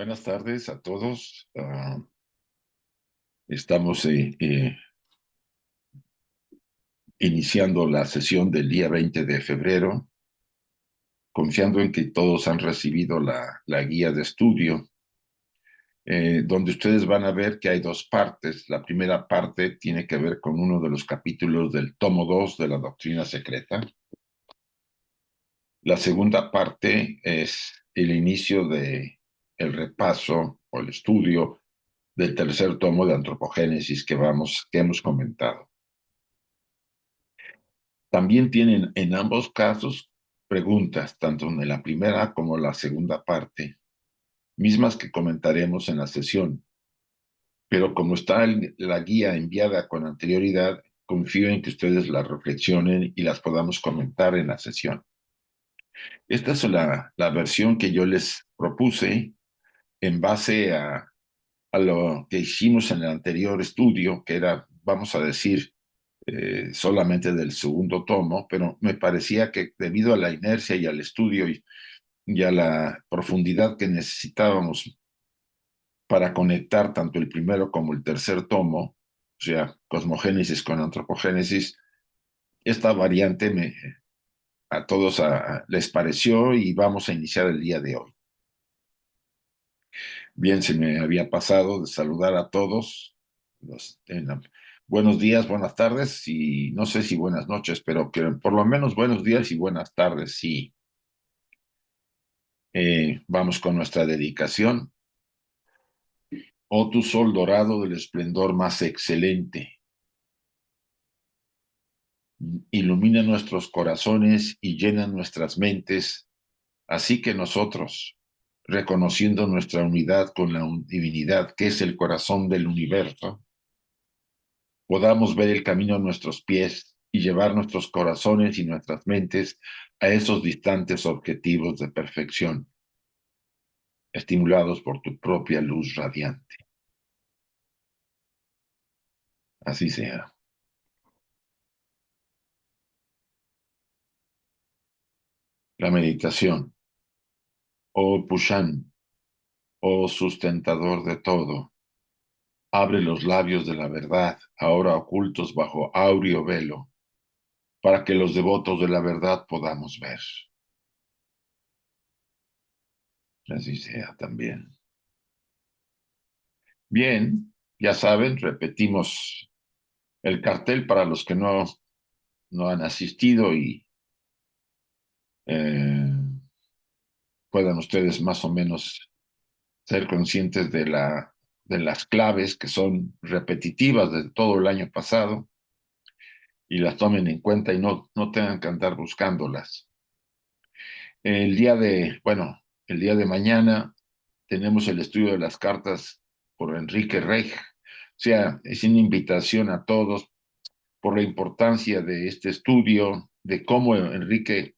Buenas tardes a todos. Estamos iniciando la sesión del día 20 de febrero, confiando en que todos han recibido la guía de estudio, donde ustedes van a ver que hay dos partes. La primera parte tiene que ver con uno de los capítulos del tomo 2 de la Doctrina Secreta. La segunda parte es el inicio de el repaso o el estudio del tercer tomo de Antropogénesis que hemos comentado. También tienen en ambos casos preguntas, tanto en la primera como en la segunda parte, mismas que comentaremos en la sesión. Pero como está la guía enviada con anterioridad, confío en que ustedes la reflexionen y las podamos comentar en la sesión. Esta es la versión que yo les propuse en base a lo que hicimos en el anterior estudio, que era, vamos a decir, solamente del segundo tomo, pero me parecía que debido a la inercia y al estudio y a la profundidad que necesitábamos para conectar tanto el primero como el tercer tomo, o sea, cosmogénesis con antropogénesis, esta variante a todos les pareció y vamos a iniciar el día de hoy. Bien, se me había pasado de saludar a todos. Buenos días, buenas tardes y no sé si buenas noches, pero que por lo menos buenos días y buenas tardes, sí. Vamos con nuestra dedicación. Oh tu sol dorado del esplendor más excelente, ilumina nuestros corazones y llena nuestras mentes, así que nosotros, reconociendo nuestra unidad con la divinidad que es el corazón del universo, podamos ver el camino a nuestros pies y llevar nuestros corazones y nuestras mentes a esos distantes objetivos de perfección, estimulados por tu propia luz radiante. Así sea. La meditación. Oh Pushan, oh sustentador de todo, abre los labios de la verdad, ahora ocultos bajo áureo velo, para que los devotos de la verdad podamos ver. Así sea también. Bien, ya saben, repetimos el cartel para los que no han asistido y eh, puedan ustedes más o menos ser conscientes de las claves que son repetitivas de todo el año pasado y las tomen en cuenta y no tengan que andar buscándolas. El día de mañana tenemos el estudio de las cartas por Enrique Rey. O sea, es una invitación a todos por la importancia de este estudio, de cómo Enrique,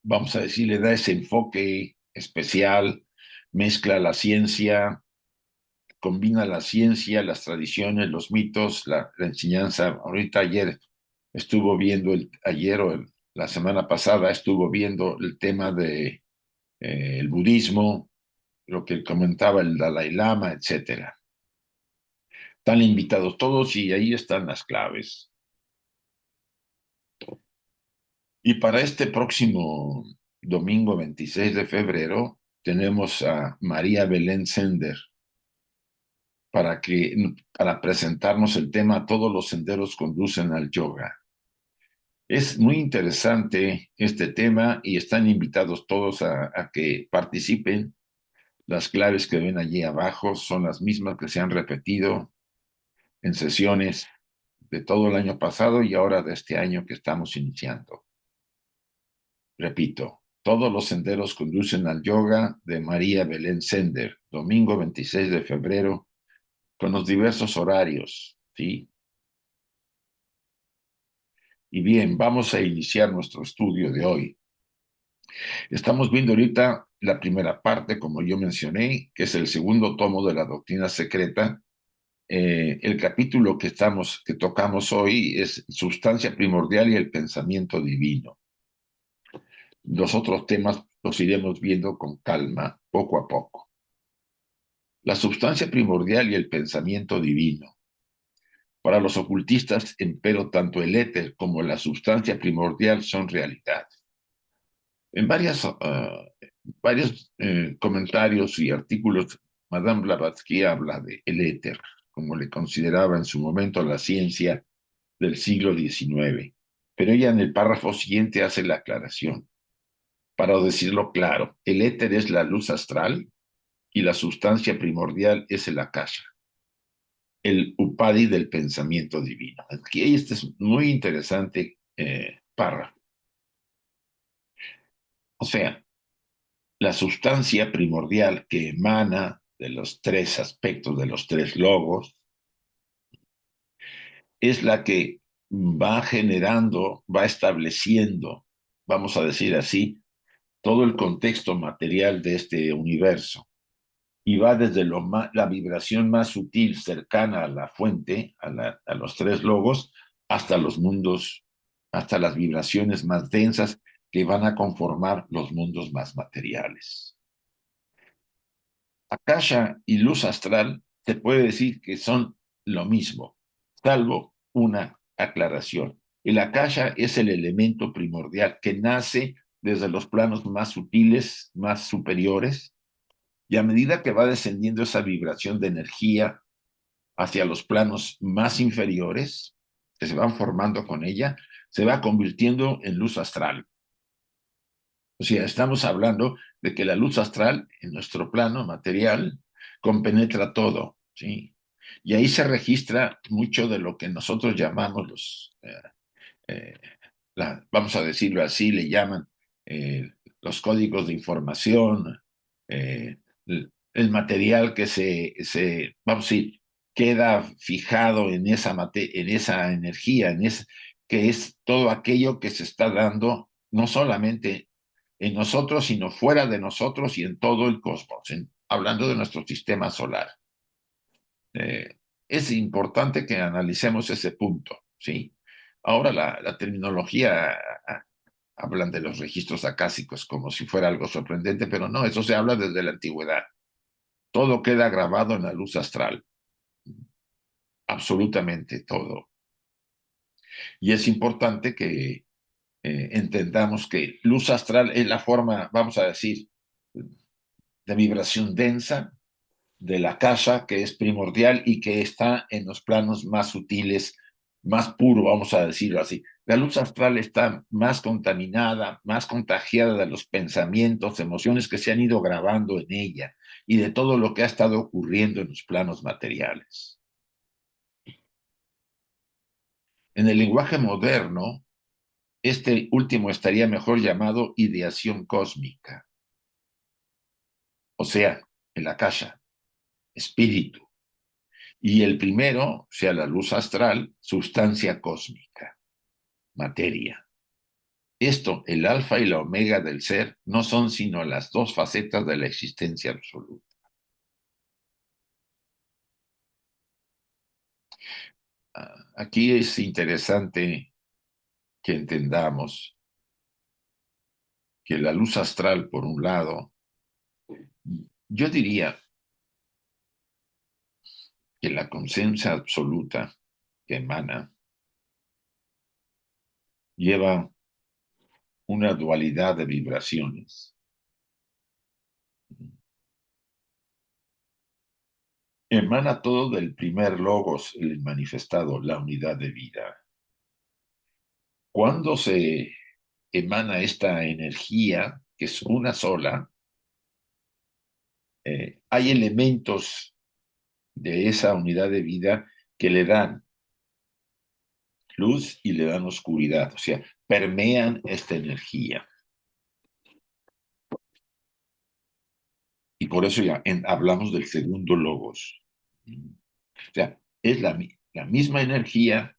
vamos a decir, le da ese enfoque especial, mezcla la ciencia, combina la ciencia, las tradiciones, los mitos, la enseñanza. Ahorita estuvo viendo, la semana pasada estuvo viendo el tema de el budismo, lo que comentaba el Dalai Lama, etcétera. Están invitados todos y ahí están las claves. Y para este próximo domingo 26 de febrero tenemos a María Belén Sender para presentarnos el tema Todos los senderos conducen al yoga. Es muy interesante este tema y están invitados todos a que participen. Las claves que ven allí abajo son las mismas que se han repetido en sesiones de todo el año pasado y ahora de este año que estamos iniciando. Repito, todos los senderos conducen al yoga de María Belén Sender, domingo 26 de febrero, con los diversos horarios, ¿sí? Y bien, vamos a iniciar nuestro estudio de hoy. Estamos viendo ahorita la primera parte, como yo mencioné, que es el segundo tomo de la Doctrina Secreta. El capítulo que tocamos hoy es Sustancia Primordial y el Pensamiento Divino. Los otros temas los iremos viendo con calma poco a poco. La sustancia primordial y el pensamiento divino. Para los ocultistas, empero, tanto el éter como la sustancia primordial son realidad. En varios comentarios y artículos, Madame Blavatsky habla de el éter, como le consideraba en su momento la ciencia del siglo XIX. Pero ella en el párrafo siguiente hace la aclaración. Para decirlo claro, el éter es la luz astral y la sustancia primordial es el akasha, el upadi del pensamiento divino. Aquí este es muy interesante párrafo. O sea, la sustancia primordial que emana de los tres aspectos, de los tres logos, es la que va generando, va estableciendo, vamos a decir así, todo el contexto material de este universo. Y va desde la vibración más sutil, cercana a la fuente, a los tres logos, hasta los mundos, hasta las vibraciones más densas que van a conformar los mundos más materiales. Akasha y luz astral se puede decir que son lo mismo, salvo una aclaración. El Akasha es el elemento primordial que nace desde los planos más sutiles, más superiores, y a medida que va descendiendo esa vibración de energía hacia los planos más inferiores, que se van formando con ella, se va convirtiendo en luz astral. O sea, estamos hablando de que la luz astral en nuestro plano material compenetra todo, ¿sí? Y ahí se registra mucho de lo que nosotros llamamos eh, vamos a decirlo así, le llaman los códigos de información, eh, el material que vamos a decir, queda fijado en en esa energía, que es todo aquello que se está dando, no solamente en nosotros, sino fuera de nosotros y en todo el cosmos, hablando de nuestro sistema solar. Es importante que analicemos ese punto, ¿sí? Ahora la terminología hablan de los registros acásicos como si fuera algo sorprendente, pero no, eso se habla desde la antigüedad. Todo queda grabado en la luz astral, absolutamente todo. Y es importante que entendamos que luz astral es la forma, vamos a decir, de vibración densa de la casa, que es primordial y que está en los planos más sutiles, más puro, vamos a decirlo así. La luz astral está más contaminada, más contagiada de los pensamientos, emociones que se han ido grabando en ella y de todo lo que ha estado ocurriendo en los planos materiales. En el lenguaje moderno, este último estaría mejor llamado ideación cósmica, o sea, el akasha, espíritu. Y el primero, o sea, la luz astral, sustancia cósmica, materia. Esto, el alfa y la omega del ser, no son sino las dos facetas de la existencia absoluta. Aquí es interesante que entendamos que la luz astral, por un lado, yo diría que la conciencia absoluta que emana lleva una dualidad de vibraciones. Emana todo del primer logos, el manifestado, la unidad de vida. Cuando se emana esta energía, que es una sola, hay elementos de esa unidad de vida que le dan luz y le dan oscuridad, o sea, permean esta energía. Y por eso ya hablamos del segundo logos. O sea, es la misma energía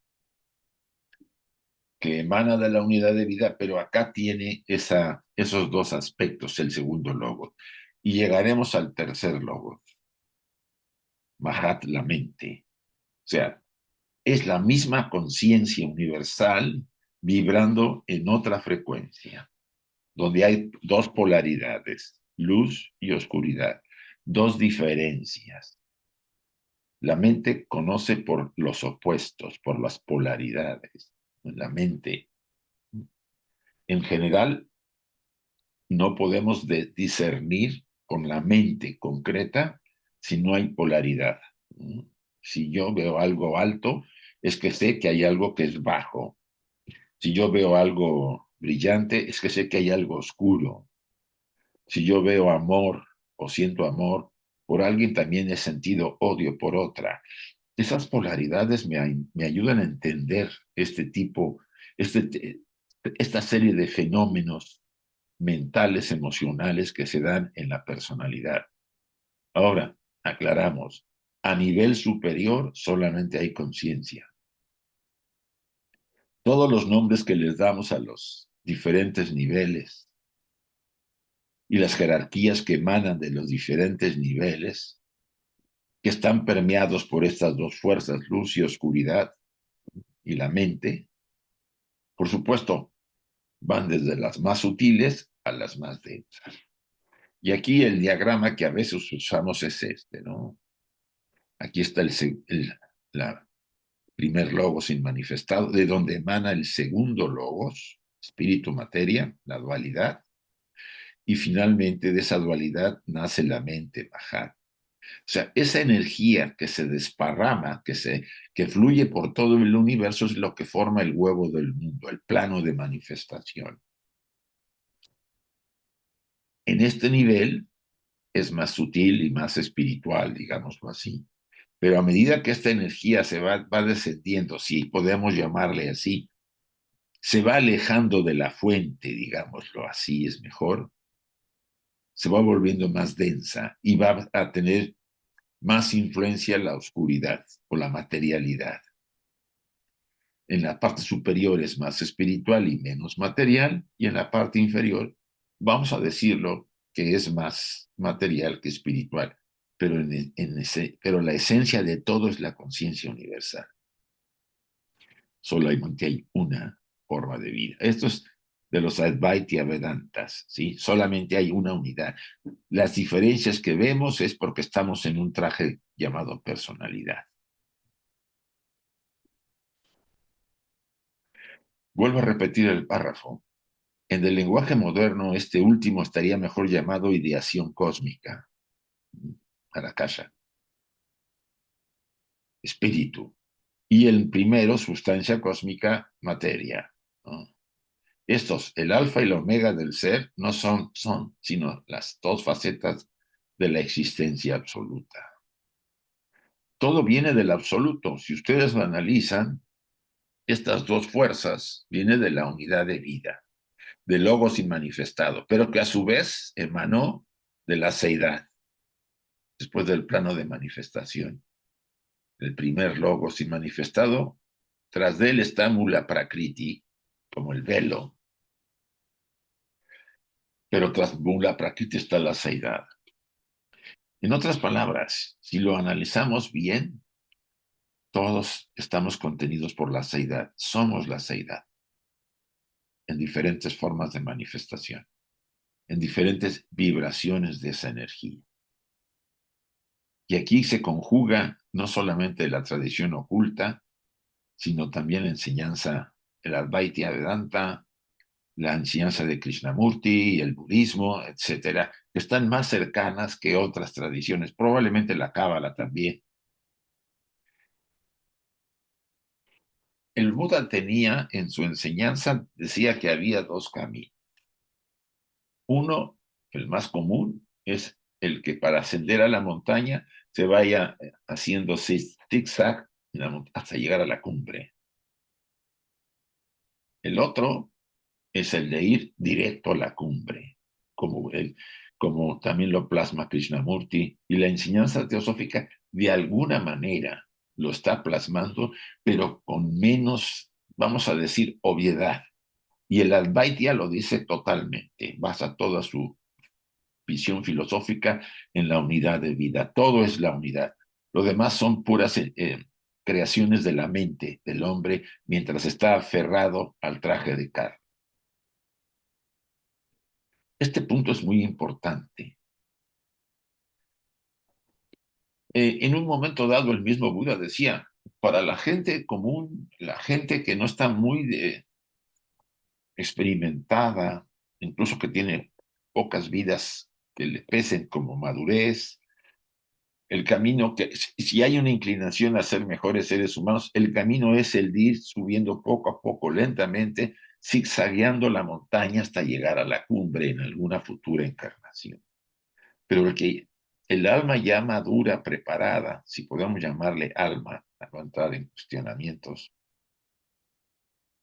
que emana de la unidad de vida, pero acá tiene esos dos aspectos, el segundo logo. Y llegaremos al tercer logo, Mahat, la mente. O sea, es la misma conciencia universal vibrando en otra frecuencia, donde hay dos polaridades. luz y oscuridad. Dos diferencias. La mente conoce por los opuestos, por las polaridades. La mente, en general, no podemos discernir con la mente concreta si no hay polaridad. Si yo veo algo alto, es que sé que hay algo que es bajo. Si yo veo algo brillante, es que sé que hay algo oscuro. Si yo veo amor o siento amor por alguien, también he sentido odio por otra. Esas polaridades me ayudan a entender este tipo, este, esta serie de fenómenos mentales, emocionales que se dan en la personalidad. Ahora, aclaramos, a nivel superior solamente hay conciencia. Todos los nombres que les damos a los diferentes niveles y las jerarquías que emanan de los diferentes niveles, que están permeados por estas dos fuerzas, luz y oscuridad, y la mente, por supuesto, van desde las más sutiles a las más densas. Y aquí el diagrama que a veces usamos es este, ¿no? Aquí está la primer logos inmanifestado, de donde emana el segundo logos, espíritu, materia, la dualidad, y finalmente de esa dualidad nace la mente, bajar. O sea, esa energía que se desparrama, que fluye por todo el universo, es lo que forma el huevo del mundo, el plano de manifestación. En este nivel es más sutil y más espiritual, digámoslo así. Pero a medida que esta energía va descendiendo, si podemos llamarle así, se va alejando de la fuente, digámoslo así, es mejor, se va volviendo más densa y va a tener más influencia la oscuridad o la materialidad. En la parte superior es más espiritual y menos material, y en la parte inferior, vamos a decirlo, que es más material que espiritual, pero, pero la esencia de todo es la conciencia universal. Solamente hay una forma de vida. Esto es de los Advaita Vedantas, ¿sí? Solamente hay una unidad. Las diferencias que vemos es porque estamos en un traje llamado personalidad. Vuelvo a repetir el párrafo. En el lenguaje moderno, este último estaría mejor llamado ideación cósmica, Arakasha, espíritu. Y el primero, sustancia cósmica, materia, ¿no? Estos, el alfa y la omega del ser, no son, sino las dos facetas de la existencia absoluta. Todo viene del absoluto. Si ustedes lo analizan, estas dos fuerzas vienen de la unidad de vida, del logos inmanifestado, pero que a su vez emanó de la seidad, después del plano de manifestación. El primer logos inmanifestado, tras de él está Mula Prakriti, como el velo, pero tras Mula Prakriti está la seidad. En otras palabras, si lo analizamos bien, todos estamos contenidos por la seidad, somos la seidad, en diferentes formas de manifestación, en diferentes vibraciones de esa energía. Y aquí se conjuga no solamente la tradición oculta, sino también la enseñanza, el Advaita Vedanta, la enseñanza de Krishnamurti, el budismo, etcétera, que están más cercanas que otras tradiciones, probablemente la Cábala también. El Buda tenía en su enseñanza, decía que había dos caminos. Uno, el más común, es el que para ascender a la montaña se vaya haciendo zigzag hasta llegar a la cumbre. El otro es el de ir directo a la cumbre, como también lo plasma Krishnamurti, y la enseñanza teosófica de alguna manera lo está plasmando, pero con menos, vamos a decir, obviedad. Y el Advaita lo dice totalmente, basa toda su visión filosófica en la unidad de vida. Todo es la unidad. Lo demás son puras creaciones de la mente del hombre mientras está aferrado al traje de carne. Este punto es muy importante. En un momento dado, el mismo Buda decía, para la gente común, la gente que no está muy experimentada, incluso que tiene pocas vidas que le pesen como madurez, el camino que, si hay una inclinación a ser mejores seres humanos, el camino es el de ir subiendo poco a poco, lentamente, zigzagueando la montaña hasta llegar a la cumbre en alguna futura encarnación. Pero el alma ya madura, preparada, si podemos llamarle alma, a no entrar en cuestionamientos,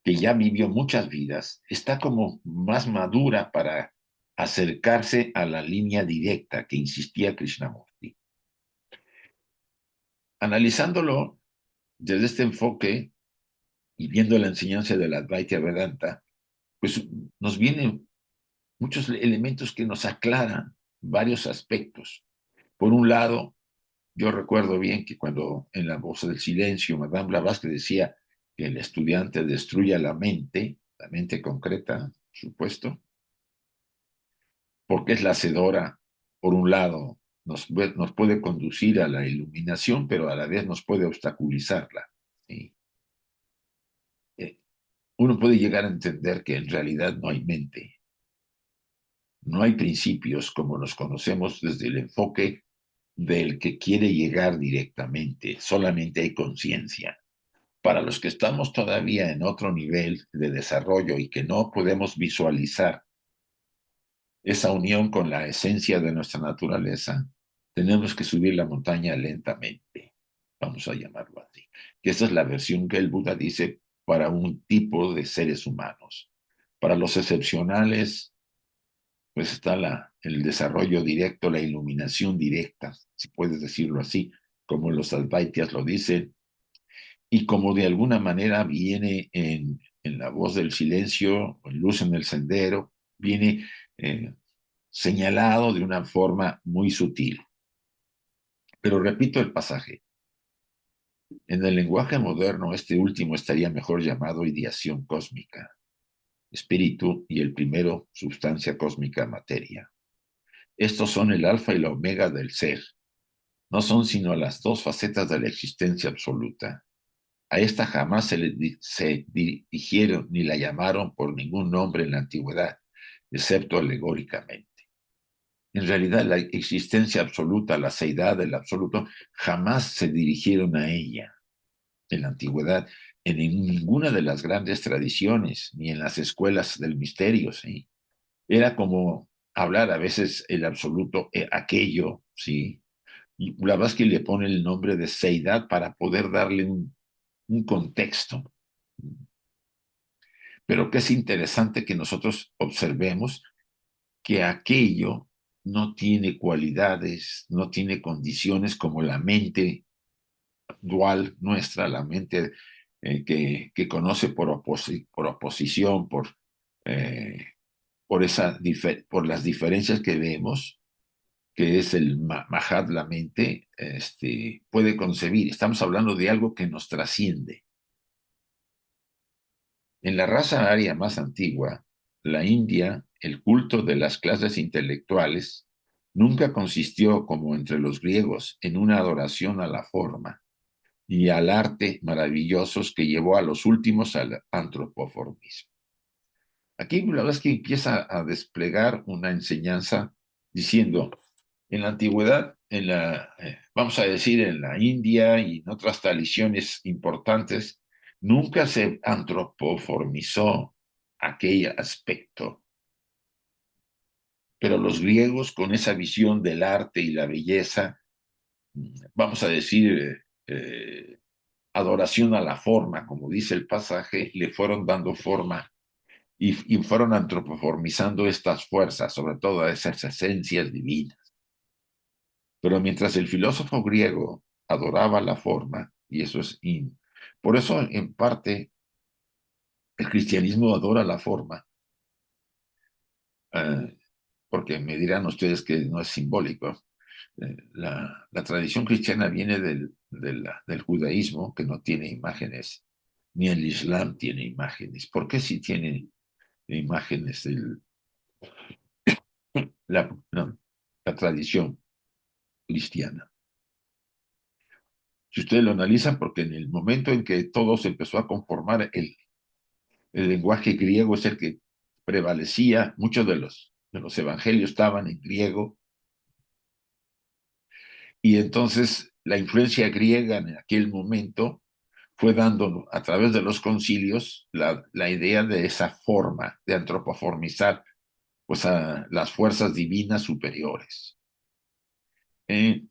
que ya vivió muchas vidas, está como más madura para acercarse a la línea directa que insistía Krishnamurti. Analizándolo desde este enfoque y viendo la enseñanza de la Advaita Vedanta, pues nos vienen muchos elementos que nos aclaran varios aspectos. Por un lado, yo recuerdo bien que cuando en La Voz del Silencio, Madame Blavatsky decía que el estudiante destruya la mente concreta, por supuesto, porque es la hacedora, por un lado, nos puede conducir a la iluminación, pero a la vez nos puede obstaculizarla. ¿Sí? Uno puede llegar a entender que en realidad no hay mente, no hay principios como los conocemos desde el enfoque del que quiere llegar directamente, solamente hay conciencia. Para los que estamos todavía en otro nivel de desarrollo y que no podemos visualizar esa unión con la esencia de nuestra naturaleza, tenemos que subir la montaña lentamente, vamos a llamarlo así. Que esa es la versión que el Buda dice para un tipo de seres humanos. Para los excepcionales, pues está el desarrollo directo, la iluminación directa, si puedes decirlo así, como los Advaitas lo dicen, y como de alguna manera viene en La Voz del Silencio, en Luz en el Sendero, viene señalado de una forma muy sutil. Pero repito el pasaje. En el lenguaje moderno, este último estaría mejor llamado ideación cósmica, espíritu, y el primero, sustancia cósmica, materia. Estos son el alfa y la omega del ser. No son sino las dos facetas de la existencia absoluta. A esta jamás se dirigieron ni la llamaron por ningún nombre en la antigüedad, excepto alegóricamente. En realidad, la existencia absoluta, la seidad del absoluto, jamás se dirigieron a ella en la antigüedad, en ninguna de las grandes tradiciones, ni en las escuelas del misterio, ¿sí? Era como hablar a veces el absoluto, aquello, ¿sí? Y Blavatsky le pone el nombre de seidad para poder darle un contexto. Pero que es interesante que nosotros observemos que aquello no tiene cualidades, no tiene condiciones como la mente dual nuestra, la mente que conoce por oposición, eh, por las diferencias que vemos, que es el Mahad, la mente, puede concebir. Estamos hablando de algo que nos trasciende. En la raza aria más antigua, la India, el culto de las clases intelectuales nunca consistió, como entre los griegos, en una adoración a la forma y al arte maravillosos que llevó a los últimos al antropoformismo. Aquí la verdad es que empieza a desplegar una enseñanza diciendo, en la antigüedad, vamos a decir, en la India y en otras tradiciones importantes, nunca se antropoformizó aquel aspecto. Pero los griegos, con esa visión del arte y la belleza, vamos a decir, adoración a la forma, como dice el pasaje, le fueron dando forma y fueron antropoformizando estas fuerzas, sobre todo esas esencias divinas. Pero mientras el filósofo griego adoraba la forma, y eso es por eso en parte el cristianismo adora la forma, eh, porque me dirán ustedes que no es simbólico. La tradición cristiana viene del judaísmo, que no tiene imágenes, ni el islam tiene imágenes. ¿Por qué si tiene imágenes no, la tradición cristiana. Si ustedes lo analizan, porque en el momento en que todo se empezó a conformar, el lenguaje griego es el que prevalecía, muchos de los evangelios estaban en griego, y entonces la influencia griega en aquel momento fue dando a través de los concilios la idea de esa forma de antropoformizar pues, a las fuerzas divinas superiores. Eh,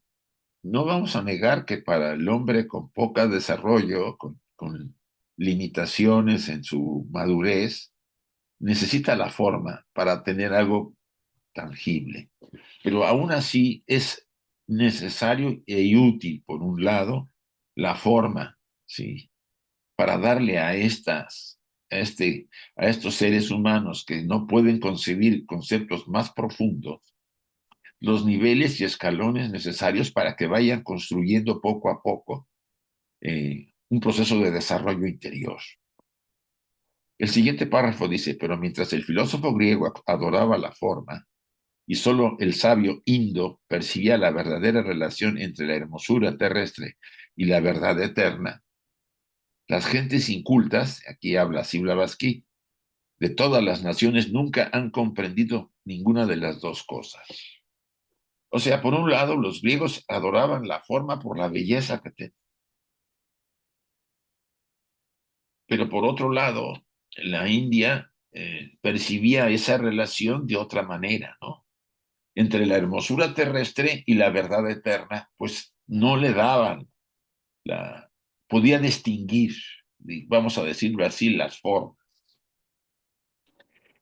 no vamos a negar que para el hombre con poco desarrollo, con limitaciones en su madurez, necesita la forma para tener algo tangible. Pero aún así es necesario y útil, por un lado, la forma, ¿sí? Para darle a, este, a estos seres humanos que no pueden concebir conceptos más profundos, los niveles y escalones necesarios para que vayan construyendo poco a poco un proceso de desarrollo interior. El siguiente párrafo dice, pero mientras el filósofo griego adoraba la forma, y solo el sabio indo percibía la verdadera relación entre la hermosura terrestre y la verdad eterna, las gentes incultas, aquí habla Blavatsky, de todas las naciones nunca han comprendido ninguna de las dos cosas. O sea, por un lado, los griegos adoraban la forma por la belleza que tenía, pero por otro lado, la India percibía esa relación de otra manera, ¿no? Entre la hermosura terrestre y la verdad eterna, pues no le daban la... podía distinguir, vamos a decirlo así, las formas,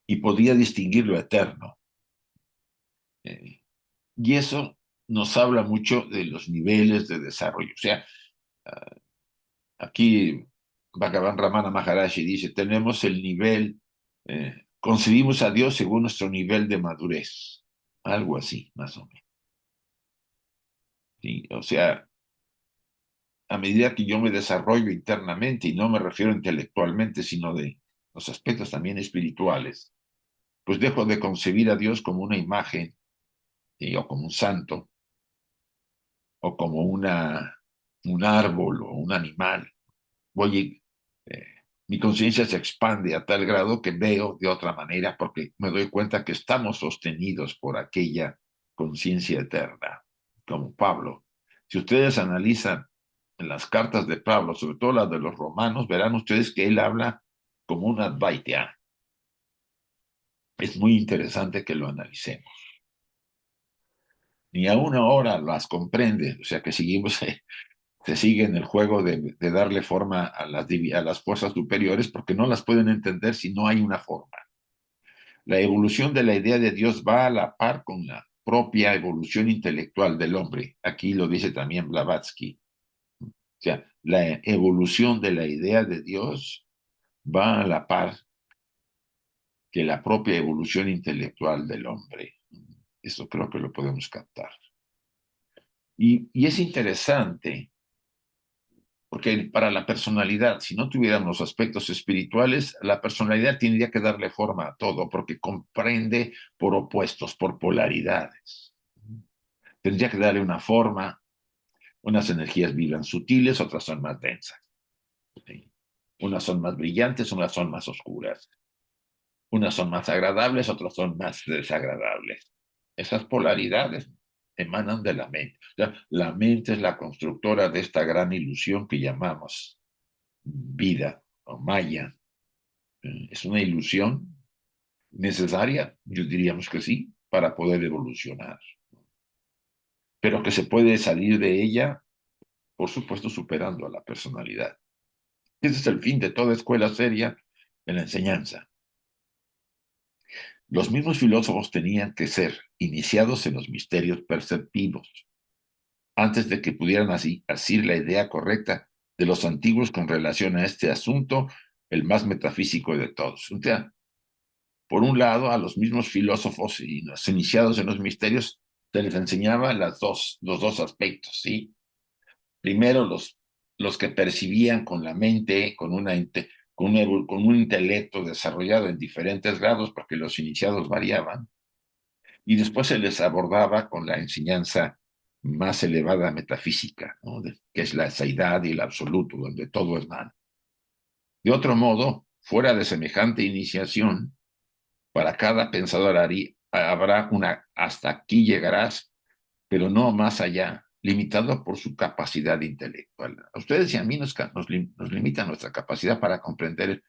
y podía distinguir lo eterno. Eh, y eso nos habla mucho de los niveles de desarrollo. O sea, aquí Bhagavan Ramana Maharaji dice, tenemos el nivel, concebimos a Dios según nuestro nivel de madurez, algo así, más o menos. ¿Sí? O sea, a medida que yo me desarrollo internamente, y no me refiero intelectualmente, sino de los aspectos también espirituales, pues dejo de concebir a Dios como una imagen, o como un santo, o como un árbol o un animal. Voy, eh, mi conciencia se expande a tal grado que veo de otra manera porque me doy cuenta que estamos sostenidos por aquella conciencia eterna, como Pablo. Si ustedes analizan en las cartas de Pablo, sobre todo las de los romanos, verán ustedes que él habla como un Advaita. Es muy interesante que lo analicemos. Ni aún ahora las comprende, o sea que seguimos, se sigue en el juego de darle forma a las fuerzas superiores porque no las pueden entender si no hay una forma. La evolución de la idea de Dios va a la par con la propia evolución intelectual del hombre. Aquí lo dice también Blavatsky. O sea, la evolución de la idea de Dios va a la par que la propia evolución intelectual del hombre. Eso creo que lo podemos captar. Y es interesante porque para la personalidad, si no tuviéramos aspectos espirituales, la personalidad tendría que darle forma a todo, porque comprende por opuestos, por polaridades. Tendría que darle una forma, unas energías vibran sutiles, otras son más densas. ¿Sí? Unas son más brillantes, unas son más oscuras. Unas son más agradables, otras son más desagradables. Esas polaridades emanan de la mente. O sea, la mente es la constructora de esta gran ilusión que llamamos vida o Maya. Es una ilusión necesaria, yo diríamos que sí, para poder evolucionar, pero que se puede salir de ella, por supuesto, superando a la personalidad. Ese es el fin de toda escuela seria en la enseñanza. Los mismos filósofos tenían que ser iniciados en los misterios perceptivos, antes de que pudieran así asir la idea correcta de los antiguos con relación a este asunto, el más metafísico de todos. O sea, por un lado, a los mismos filósofos y los iniciados en los misterios se les enseñaba los dos aspectos, ¿sí? Primero, los que percibían con la mente, con un intelecto desarrollado en diferentes grados, porque los iniciados variaban, y después se les abordaba con la enseñanza más elevada metafísica, ¿no? Que es la seidad y el absoluto, donde todo es nada. De otro modo, fuera de semejante iniciación, para cada pensador habrá una hasta aquí llegarás, pero no más allá, limitado por su capacidad intelectual. A ustedes y a mí nos limita nuestra capacidad para comprender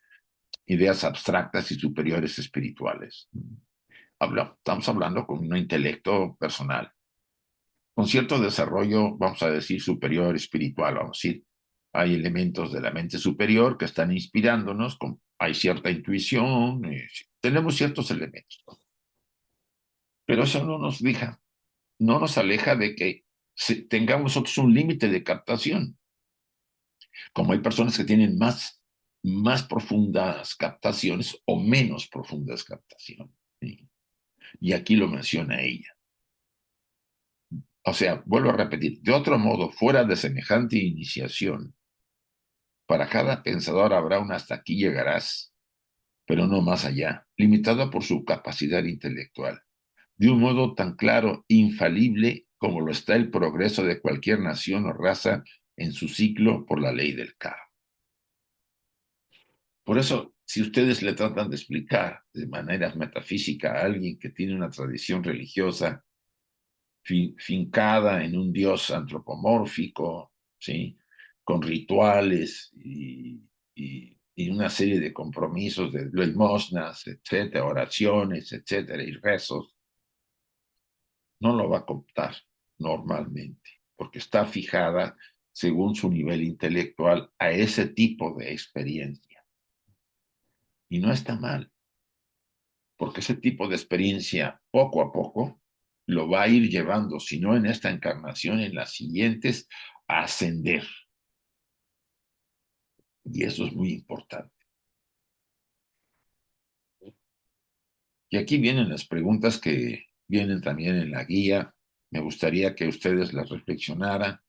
ideas abstractas y superiores espirituales. Estamos hablando con un intelecto personal, con cierto desarrollo, vamos a decir, superior espiritual, vamos a decir. Hay elementos de la mente superior que están inspirándonos, hay cierta intuición, tenemos ciertos elementos, ¿no? Pero eso no nos aleja de que tengamos nosotros un límite de captación. Como hay personas que tienen más profundas captaciones o menos profundas captaciones, ¿sí? Y aquí lo menciona ella. O sea, vuelvo a repetir, de otro modo, fuera de semejante iniciación, para cada pensador habrá un hasta aquí llegarás, pero no más allá, limitado por su capacidad intelectual, de un modo tan claro, infalible, como lo está el progreso de cualquier nación o raza en su ciclo por la ley del karma. Por eso, si ustedes le tratan de explicar de manera metafísica a alguien que tiene una tradición religiosa fincada en un dios antropomórfico, ¿sí? Con rituales y una serie de compromisos de limosnas, etcétera, oraciones, etcétera, y rezos, no lo va a contar normalmente, porque está fijada según su nivel intelectual a ese tipo de experiencia. Y no está mal, porque ese tipo de experiencia, poco a poco, lo va a ir llevando, si no en esta encarnación, en las siguientes, a ascender. Y eso es muy importante. Y aquí vienen las preguntas que vienen también en la guía. Me gustaría que ustedes las reflexionaran.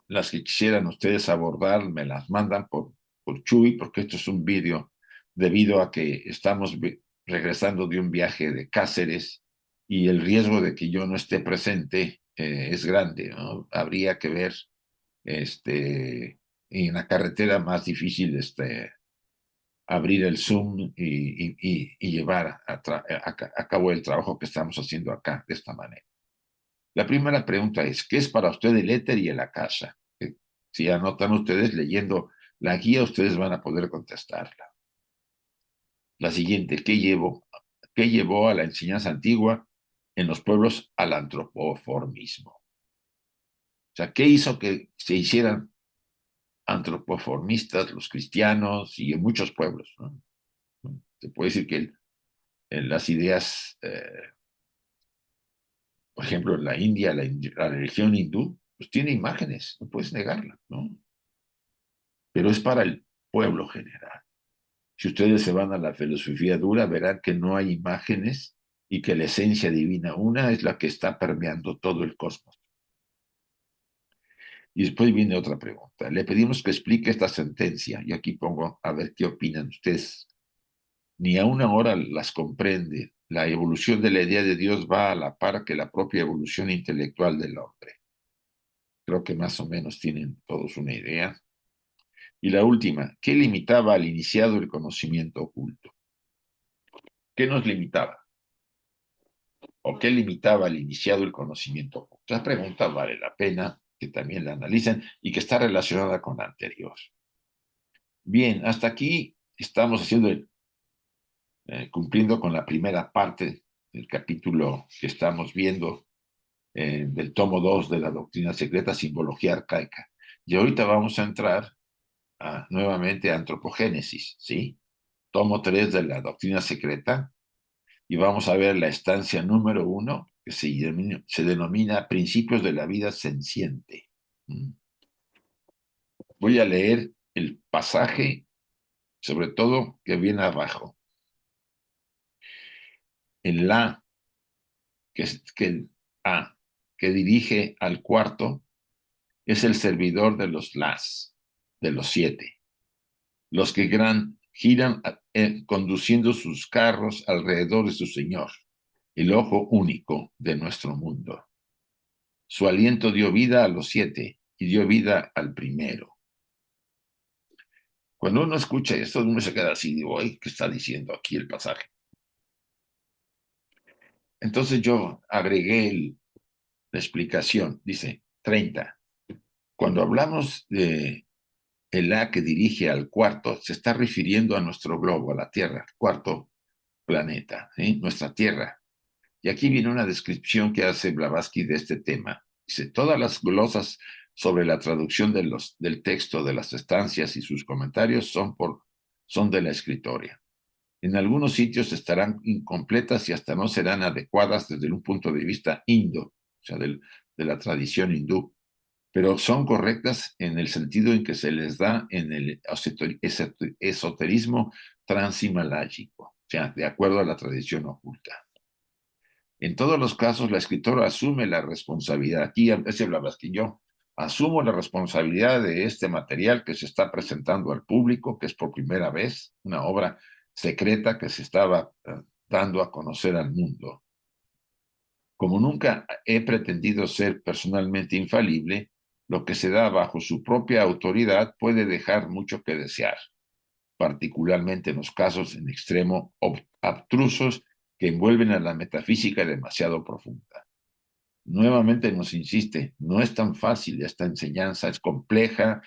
Las que quisieran ustedes abordar, me las mandan por Chuy, porque esto es un vídeo debido a que estamos regresando de un viaje de Cáceres y el riesgo de que yo no esté presente es grande, ¿no? Habría que ver en la carretera más difícil abrir el Zoom y llevar a cabo el trabajo que estamos haciendo acá de esta manera. La primera pregunta es, ¿qué es para usted el éter y el akasha? Si anotan ustedes leyendo la guía, ustedes van a poder contestarla. La siguiente, qué llevó a la enseñanza antigua en los pueblos al antropoformismo? O sea, ¿qué hizo que se hicieran antropoformistas los cristianos y en muchos pueblos, ¿no? Se puede decir que en las ideas, por ejemplo, en la India, la religión hindú, pues tiene imágenes, no puedes negarla, ¿no? Pero es para el pueblo general. Si ustedes se van a la filosofía dura, verán que no hay imágenes y que la esencia divina una es la que está permeando todo el cosmos. Y después viene otra pregunta. Le pedimos que explique esta sentencia, y aquí pongo a ver qué opinan ustedes. Ni a una hora las comprende. La evolución de la idea de Dios va a la par que la propia evolución intelectual del hombre. Creo que más o menos tienen todos una idea. Y la última, ¿qué limitaba al iniciado el conocimiento oculto? ¿Qué nos limitaba? ¿O qué limitaba al iniciado el conocimiento oculto? Esta pregunta vale la pena que también la analicen y que está relacionada con la anterior. Bien, hasta aquí estamos cumpliendo con la primera parte del capítulo que estamos viendo del tomo 2 de la doctrina secreta, simbología arcaica. Y ahorita vamos a entrar nuevamente a antropogénesis, ¿sí? Tomo 3 de la doctrina secreta, y vamos a ver la estancia número 1, que se denomina Principios de la Vida Senciente. Voy a leer el pasaje, sobre todo, que viene abajo. En la, que dirige al cuarto, es el servidor de los las, de los 7, los que giran conduciendo sus carros alrededor de su señor, el ojo único de nuestro mundo. Su aliento dio vida a los 7 y dio vida al primero. Cuando uno escucha esto, uno se queda así, digo, ay, ¿qué está diciendo aquí el pasaje? Entonces yo agregué la explicación, dice 30. Cuando hablamos de el A que dirige al cuarto, se está refiriendo a nuestro globo, a la Tierra, cuarto planeta, ¿sí? Nuestra Tierra. Y aquí viene una descripción que hace Blavatsky de este tema. Dice, todas las glosas sobre la traducción del texto de las estancias y sus comentarios son de la escritoria. En algunos sitios estarán incompletas y hasta no serán adecuadas desde un punto de vista indo, o sea, de la tradición hindú, pero son correctas en el sentido en que se les da en el esoterismo transhimaláyico, o sea, de acuerdo a la tradición oculta. En todos los casos, la escritora asume la responsabilidad. Aquí se hablaba que yo asumo la responsabilidad de este material que se está presentando al público, que es por primera vez una obra secreta que se estaba dando a conocer al mundo. Como nunca he pretendido ser personalmente infalible, lo que se da bajo su propia autoridad puede dejar mucho que desear, particularmente en los casos en extremo abstrusos que envuelven a la metafísica demasiado profunda. Nuevamente nos insiste, no es tan fácil esta enseñanza, es compleja,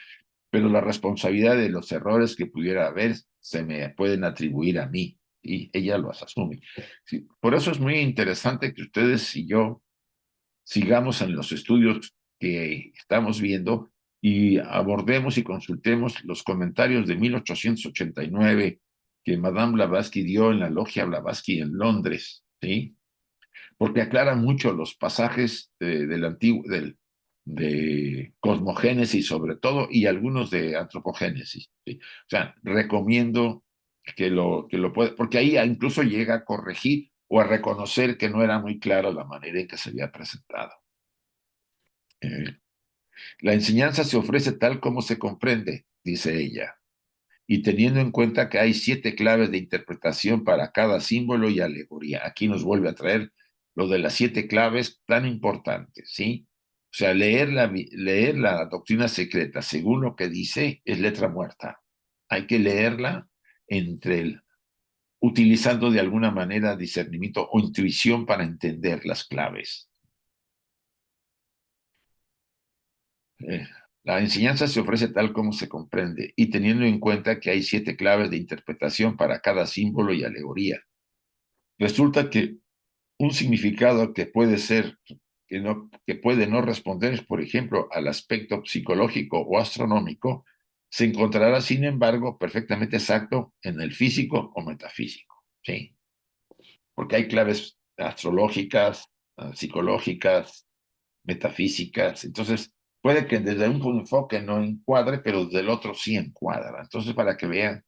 pero la responsabilidad de los errores que pudiera haber se me pueden atribuir a mí y ella los asume. Sí, por eso es muy interesante que ustedes y yo sigamos en los estudios que estamos viendo y abordemos y consultemos los comentarios de 1889 que Madame Blavatsky dio en la Logia Blavatsky en Londres, ¿sí? Porque aclara mucho los pasajes del antiguo, de cosmogénesis sobre todo y algunos de antropogénesis, ¿sí? O sea, recomiendo que lo pueda, porque ahí incluso llega a corregir o a reconocer que no era muy clara la manera en que se había presentado. Eh, la enseñanza se ofrece tal como se comprende, dice ella, y teniendo en cuenta que hay 7 claves de interpretación para cada símbolo y alegoría. Aquí nos vuelve a traer lo de las 7 claves tan importantes, ¿sí? O sea, leer la doctrina secreta según lo que dice es letra muerta. Hay que leerla utilizando de alguna manera discernimiento o intuición para entender las claves. Eh, la enseñanza se ofrece tal como se comprende y teniendo en cuenta que hay 7 claves de interpretación para cada símbolo y alegoría. Resulta que un significado que puede ser, que puede no responder, por ejemplo, al aspecto psicológico o astronómico, se encontrará, sin embargo, perfectamente exacto en el físico o metafísico, ¿sí? Porque hay claves astrológicas, psicológicas, metafísicas. Entonces, puede que desde un enfoque no encuadre, pero desde el otro sí encuadra. Entonces, para que vean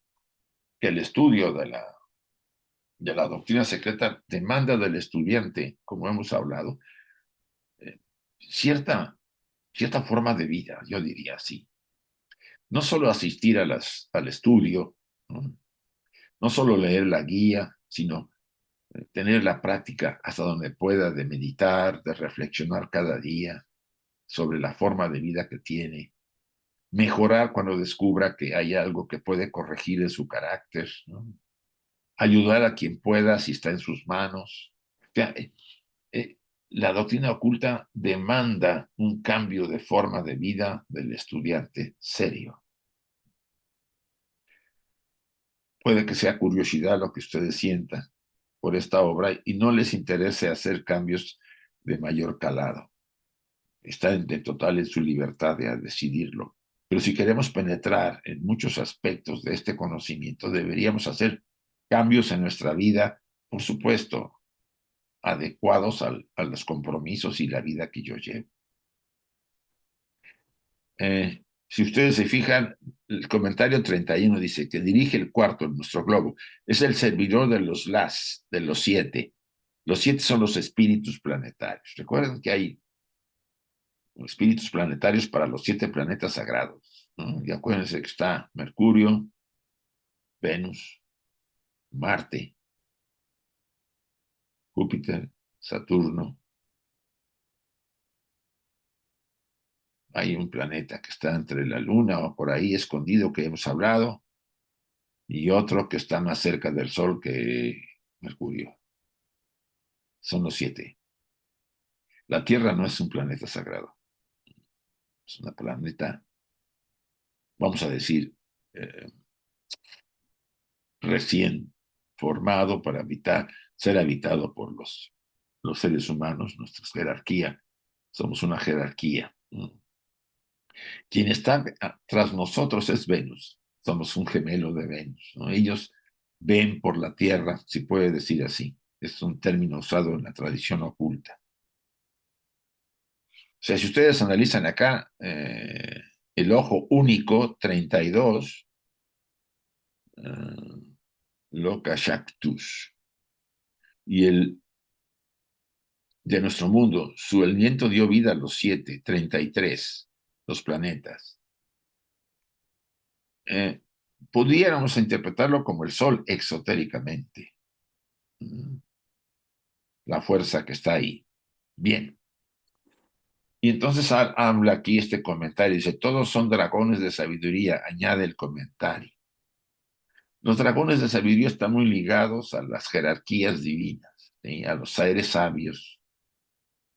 que el estudio de la doctrina secreta demanda del estudiante, como hemos hablado, eh, cierta, cierta forma de vida, yo diría así. No solo asistir al estudio, ¿no? No solo leer la guía, sino tener la práctica hasta donde pueda de meditar, de reflexionar cada día sobre la forma de vida que tiene, mejorar cuando descubra que hay algo que puede corregir en su carácter, ¿no? Ayudar a quien pueda si está en sus manos. O sea, eh, la doctrina oculta demanda un cambio de forma de vida del estudiante serio. Puede que sea curiosidad lo que ustedes sientan por esta obra y no les interese hacer cambios de mayor calado. Están de total en su libertad de decidirlo. Pero si queremos penetrar en muchos aspectos de este conocimiento, deberíamos hacer cambios en nuestra vida, por supuesto, adecuados a los compromisos y la vida que yo llevo. Si ustedes se fijan, el comentario 31 dice que dirige el cuarto en nuestro globo. Es el servidor de los las, de los 7. Los 7 son los espíritus planetarios. Recuerden que hay espíritus planetarios para los 7 planetas sagrados, ¿no? Y acuérdense que está Mercurio, Venus, Marte, Júpiter, Saturno. Hay un planeta que está entre la Luna o por ahí escondido que hemos hablado, y otro que está más cerca del Sol que Mercurio. Son los 7. La Tierra no es un planeta sagrado, es un planeta, vamos a decir, eh, recién formado para ser habitado por los seres humanos, nuestra jerarquía. Somos una jerarquía. Quien está tras nosotros es Venus. Somos un gemelo de Venus, ¿no? Ellos ven por la Tierra, si puede decir así. Es un término usado en la tradición oculta. O sea, si ustedes analizan acá, el ojo único, 32, Loka Shaktus, y el de nuestro mundo, el viento dio vida a los 7, 33, los planetas. Eh, Pudiéramos interpretarlo como el Sol exotéricamente, la fuerza que está ahí. Bien. Y entonces habla aquí este comentario, dice, todos son dragones de sabiduría, añade el comentario. Los dragones de sabiduría están muy ligados a las jerarquías divinas, ¿sí? A los seres sabios,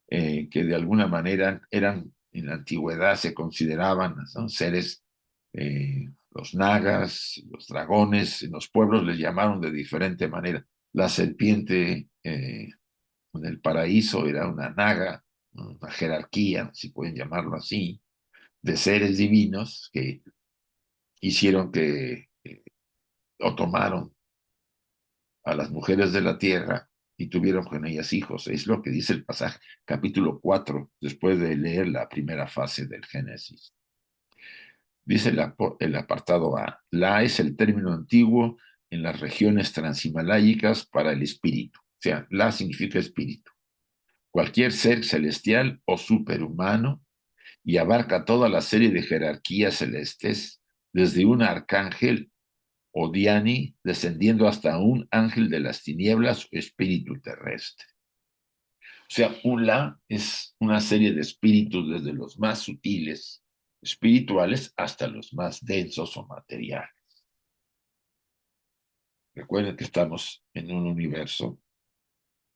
que de alguna manera eran, en la antigüedad se consideraban, ¿no? Seres, los nagas, los dragones, en los pueblos les llamaron de diferente manera. La serpiente en el paraíso era una naga, ¿no? Una jerarquía, si pueden llamarlo así, de seres divinos que hicieron o tomaron a las mujeres de la tierra y tuvieron con ellas hijos. Es lo que dice el pasaje, capítulo 4, después de leer la primera fase del Génesis. Dice el apartado A, La es el término antiguo en las regiones transhimalayicas para el espíritu. O sea, La significa espíritu. Cualquier ser celestial o superhumano, y abarca toda la serie de jerarquías celestes, desde un arcángel o Diani, descendiendo hasta un ángel de las tinieblas o espíritu terrestre. O sea, Ula es una serie de espíritus desde los más sutiles, espirituales, hasta los más densos o materiales. Recuerden que estamos en un universo,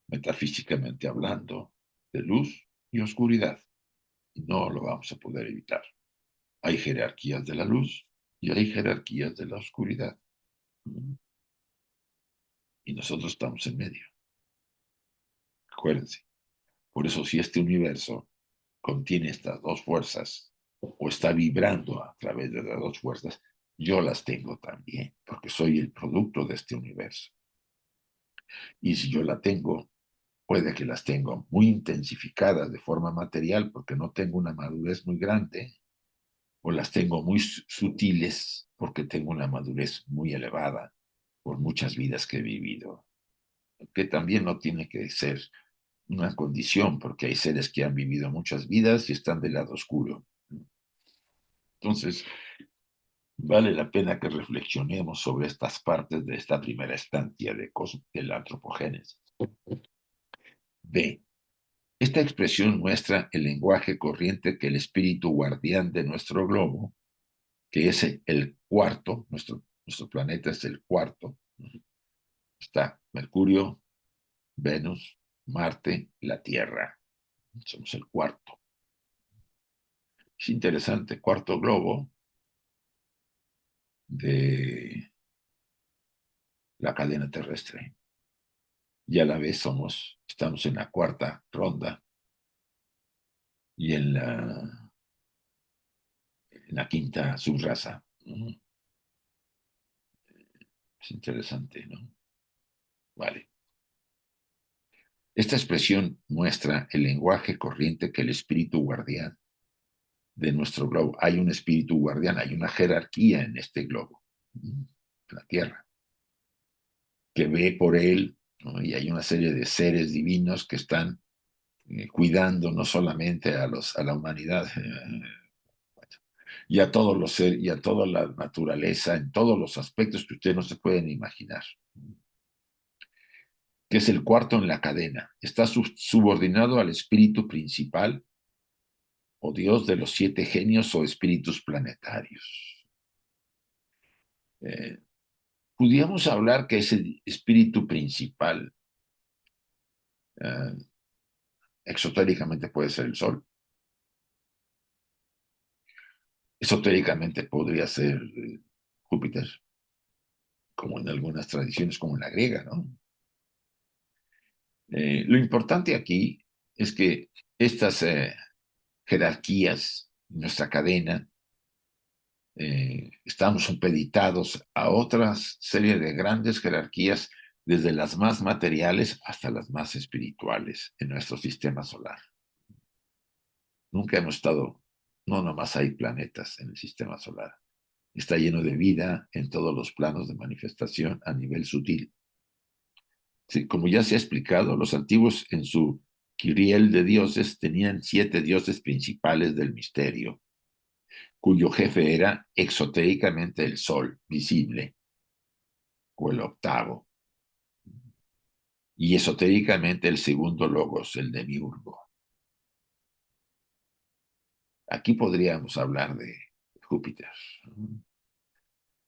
metafísicamente hablando, de luz y oscuridad. Y no lo vamos a poder evitar. Hay jerarquías de la luz y hay jerarquías de la oscuridad. Y nosotros estamos en medio. Acuérdense. Por eso, si este universo contiene estas dos fuerzas o está vibrando a través de las dos fuerzas, yo las tengo también, porque soy el producto de este universo. Y si yo la tengo, puede que las tengo muy intensificadas de forma material porque no tengo una madurez muy grande, o las tengo muy sutiles porque tengo una madurez muy elevada por muchas vidas que he vivido, que también no tiene que ser una condición, porque hay seres que han vivido muchas vidas y están del lado oscuro. Entonces, vale la pena que reflexionemos sobre estas partes de esta primera estancia de la antropogénesis. B. Esta expresión muestra el lenguaje corriente que el espíritu guardián de nuestro globo, que es el cuarto, nuestro planeta es el cuarto, está Mercurio, Venus, Marte, la Tierra. Somos el cuarto. Es interesante, cuarto globo de la cadena terrestre. Y a la vez estamos en la cuarta ronda y en la quinta subraza. Es interesante, ¿no? Vale. Esta expresión muestra el lenguaje corriente que el espíritu guardián de nuestro globo. Hay un espíritu guardián, hay una jerarquía en este globo, la Tierra, que ve por él, ¿no? Y hay una serie de seres divinos que están cuidando no solamente a la humanidad, y a todos los seres, y a toda la naturaleza, en todos los aspectos que ustedes no se pueden imaginar. que es el cuarto en la cadena. Está subordinado al espíritu principal o Dios de los 7 genios o espíritus planetarios. Eh, Pudiéramos hablar que ese espíritu principal eh, exotéricamente puede ser el Sol. Esotéricamente podría ser Júpiter, como en algunas tradiciones, como en la griega, ¿no? Lo importante aquí es que estas jerarquías, nuestra cadena, estamos supeditados a otra serie de grandes jerarquías, desde las más materiales hasta las más espirituales en nuestro sistema solar. Nunca hemos estado, no nomás hay planetas en el sistema solar, está lleno de vida en todos los planos de manifestación a nivel sutil. Sí, como ya se ha explicado, los antiguos en su Kyriel de dioses tenían 7 dioses principales del misterio, cuyo jefe era exotéricamente el Sol visible, o el octavo, y esotéricamente el segundo logos, el demiurgo. Aquí podríamos hablar de Júpiter.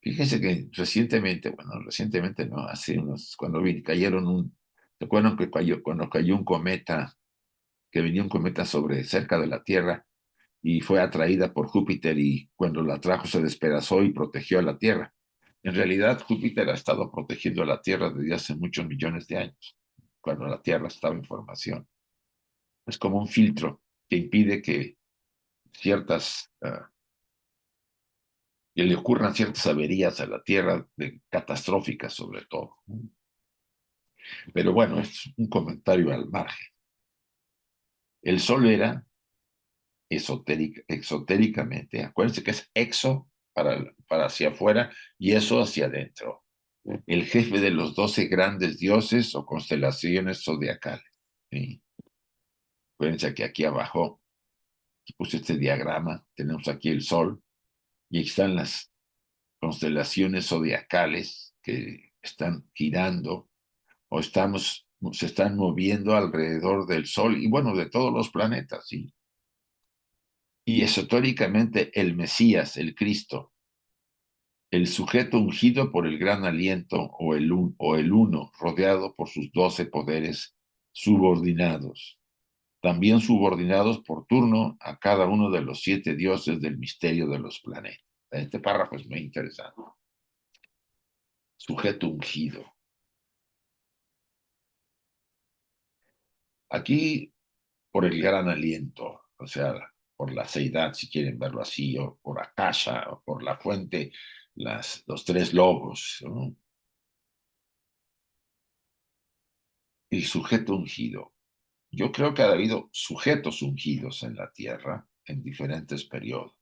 Fíjense que recientemente, bueno, recientemente no, hace unos, ¿se acuerdan que cuando cayó un cometa, que venía un cometa sobre cerca de la Tierra y fue atraída por Júpiter y cuando la atrajo se despedazó y protegió a la Tierra? En realidad, Júpiter ha estado protegiendo a la Tierra desde hace muchos millones de años, cuando la Tierra estaba en formación. Es como un filtro que impide que que le ocurran ciertas averías a la Tierra, catastróficas sobre todo. Pero bueno, es un comentario al margen. El Sol era exotéricamente, acuérdense que es exo para hacia afuera y eso hacia adentro. El jefe de los 12 grandes dioses o constelaciones zodiacales. ¿Sí? Acuérdense que aquí abajo puse este diagrama, tenemos aquí el Sol y aquí están las constelaciones zodiacales que están girando o se están moviendo alrededor del Sol y bueno, de todos los planetas, ¿sí? Y esotéricamente el Mesías, el Cristo, el sujeto ungido por el gran aliento o el uno, rodeado por sus 12 poderes subordinados, también subordinados por turno a cada uno de los 7 dioses del misterio de los planetas. Este párrafo es muy interesante. Sujeto ungido. Aquí, por el gran aliento, o sea, por la seidad, si quieren verlo así, o por Akasha, o por la fuente, los 3 logos, ¿no? El sujeto ungido. Yo creo que ha habido sujetos ungidos en la tierra en diferentes periodos.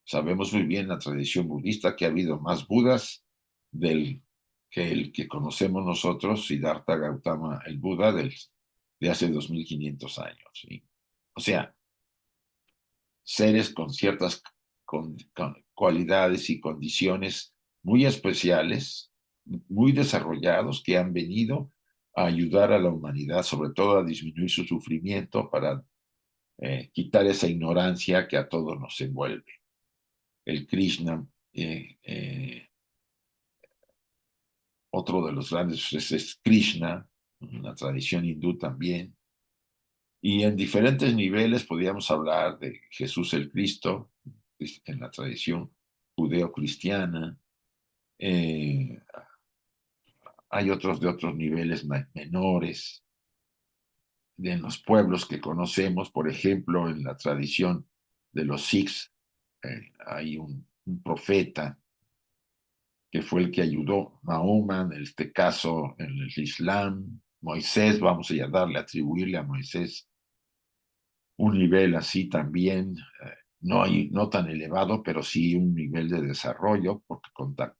Sabemos muy bien en la tradición budista que ha habido más Budas que el que conocemos nosotros, Siddhartha Gautama, el Buda de hace 2500 años. ¿Sí? O sea, seres con ciertas cualidades y condiciones muy especiales, muy desarrollados, que han venido a ayudar a la humanidad, sobre todo a disminuir su sufrimiento para quitar esa ignorancia que a todos nos envuelve. El Krishna, otro de los grandes es Krishna, una tradición hindú también, y en diferentes niveles podríamos hablar de Jesús el Cristo, en la tradición judeo-cristiana. Eh, Hay otros de otros niveles menores, en los pueblos que conocemos, por ejemplo, en la tradición de los Sikhs, hay un profeta que fue el que ayudó a Mahoma, en este caso en el Islam, Moisés, vamos a darle, atribuirle a Moisés un nivel así también, no tan elevado, pero sí un nivel de desarrollo, porque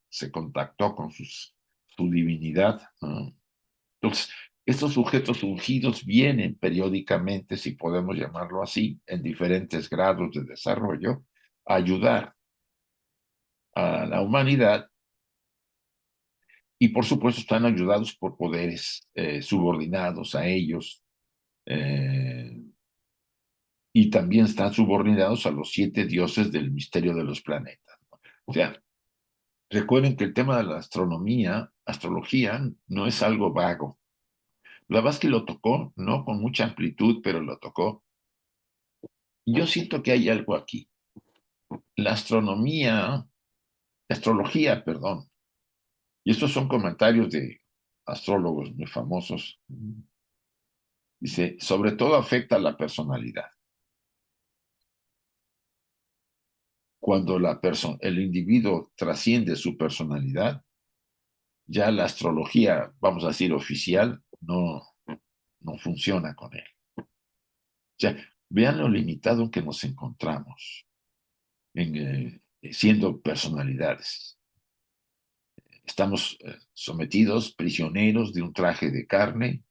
se contactó con su divinidad. Entonces, estos sujetos ungidos vienen periódicamente, si podemos llamarlo así, en diferentes grados de desarrollo, a ayudar a la humanidad Y por supuesto están ayudados por poderes subordinados a ellos, y también están subordinados a los 7 dioses del misterio de los planetas. O sea, recuerden que el tema de la astronomía, astrología, no es algo vago. Blavatsky lo tocó, no con mucha amplitud, pero lo tocó. Yo siento que hay algo aquí. La astrología, perdón, y estos son comentarios de astrólogos muy famosos, dice, sobre todo afecta a la personalidad. Cuando el individuo trasciende su personalidad, ya la astrología, vamos a decir, oficial, no funciona con él. O sea, vean lo limitado que nos encontramos siendo personalidades. Estamos sometidos, prisioneros de un traje de carne,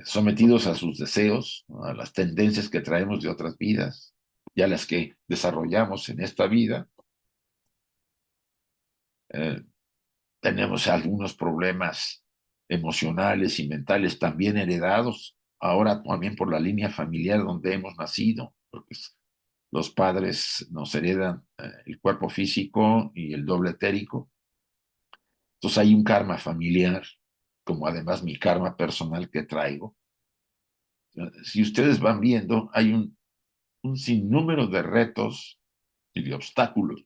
sometidos a sus deseos, ¿no? A las tendencias que traemos de otras vidas y a las que desarrollamos en esta vida. Eh, Tenemos algunos problemas emocionales y mentales también heredados, ahora también por la línea familiar donde hemos nacido, porque los padres nos heredan el cuerpo físico y el doble etérico. Entonces hay un karma familiar, como además mi karma personal que traigo. Si ustedes van viendo, hay un sinnúmero de retos y de obstáculos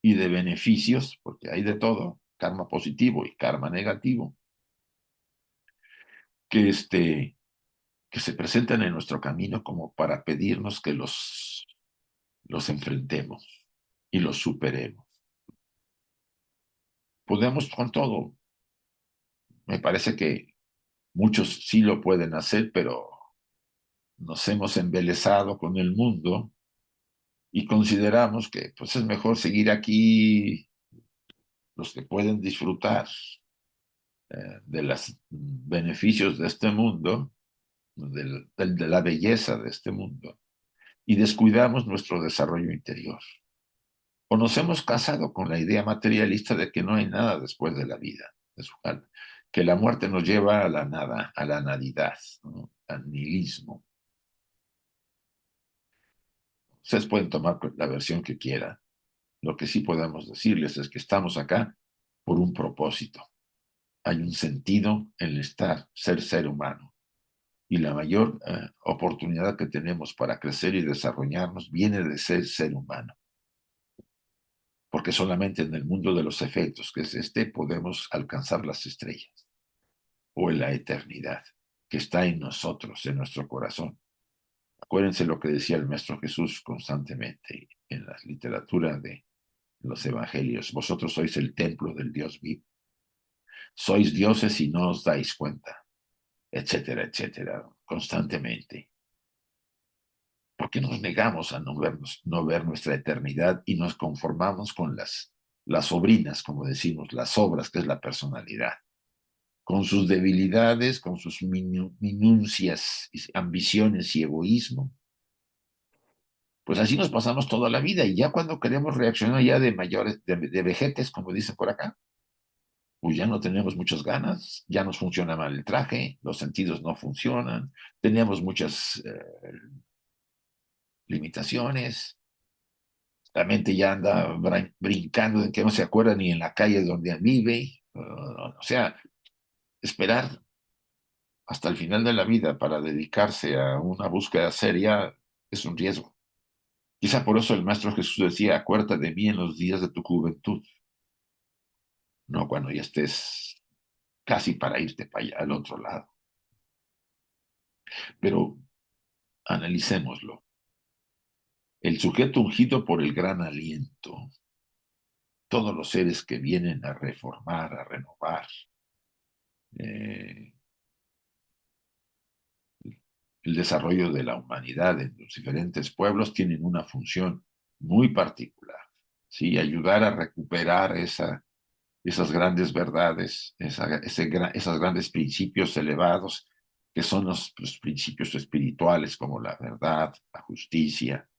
y de beneficios, porque hay de todo, karma positivo y karma negativo, que, que se presentan en nuestro camino como para pedirnos que los enfrentemos y los superemos. Podemos con todo. Me parece que muchos sí lo pueden hacer, pero nos hemos embelesado con el mundo y consideramos que pues, es mejor seguir aquí los que pueden disfrutar de los beneficios de este mundo, de la belleza de este mundo, y descuidamos nuestro desarrollo interior. O nos hemos casado con la idea materialista de que no hay nada después de la vida, que la muerte nos lleva a la nada, a la nadidad, ¿no? Al nihilismo. Ustedes pueden tomar la versión que quieran. Lo que sí podemos decirles es que estamos acá por un propósito. Hay un sentido en el ser humano. Y la mayor oportunidad que tenemos para crecer y desarrollarnos viene de ser humano. Porque solamente en el mundo de los efectos, que es podemos alcanzar las estrellas o en la eternidad que está en nosotros, en nuestro corazón. Acuérdense lo que decía el Maestro Jesús constantemente en la literatura de los evangelios. Vosotros sois el templo del Dios vivo. Sois dioses y no os dais cuenta, etcétera, etcétera, constantemente. ¿Por qué nos negamos a no ver nuestra eternidad y nos conformamos con las sobrinas, como decimos, las obras, que es la personalidad? Con sus debilidades, con sus minucias, ambiciones y egoísmo. Pues así nos pasamos toda la vida y ya cuando queremos reaccionar ya de mayores, de vejetes, como dicen por acá, pues ya no tenemos muchas ganas, ya nos funciona mal el traje, los sentidos no funcionan, tenemos muchas limitaciones, la mente ya anda brincando en que no se acuerda ni en la calle donde vive, o sea, esperar hasta el final de la vida para dedicarse a una búsqueda seria es un riesgo. Quizá por eso el Maestro Jesús decía, acuérdate de mí en los días de tu juventud, no cuando ya estés casi para irte para allá al otro lado. Pero analicémoslo. El sujeto ungido por el gran aliento, todos los seres que vienen a reformar, a renovar, eh, el desarrollo de la humanidad en los diferentes pueblos tienen una función muy particular, ¿sí? Ayudar a recuperar esas grandes verdades, esos grandes principios elevados que son los principios espirituales como la verdad, la justicia,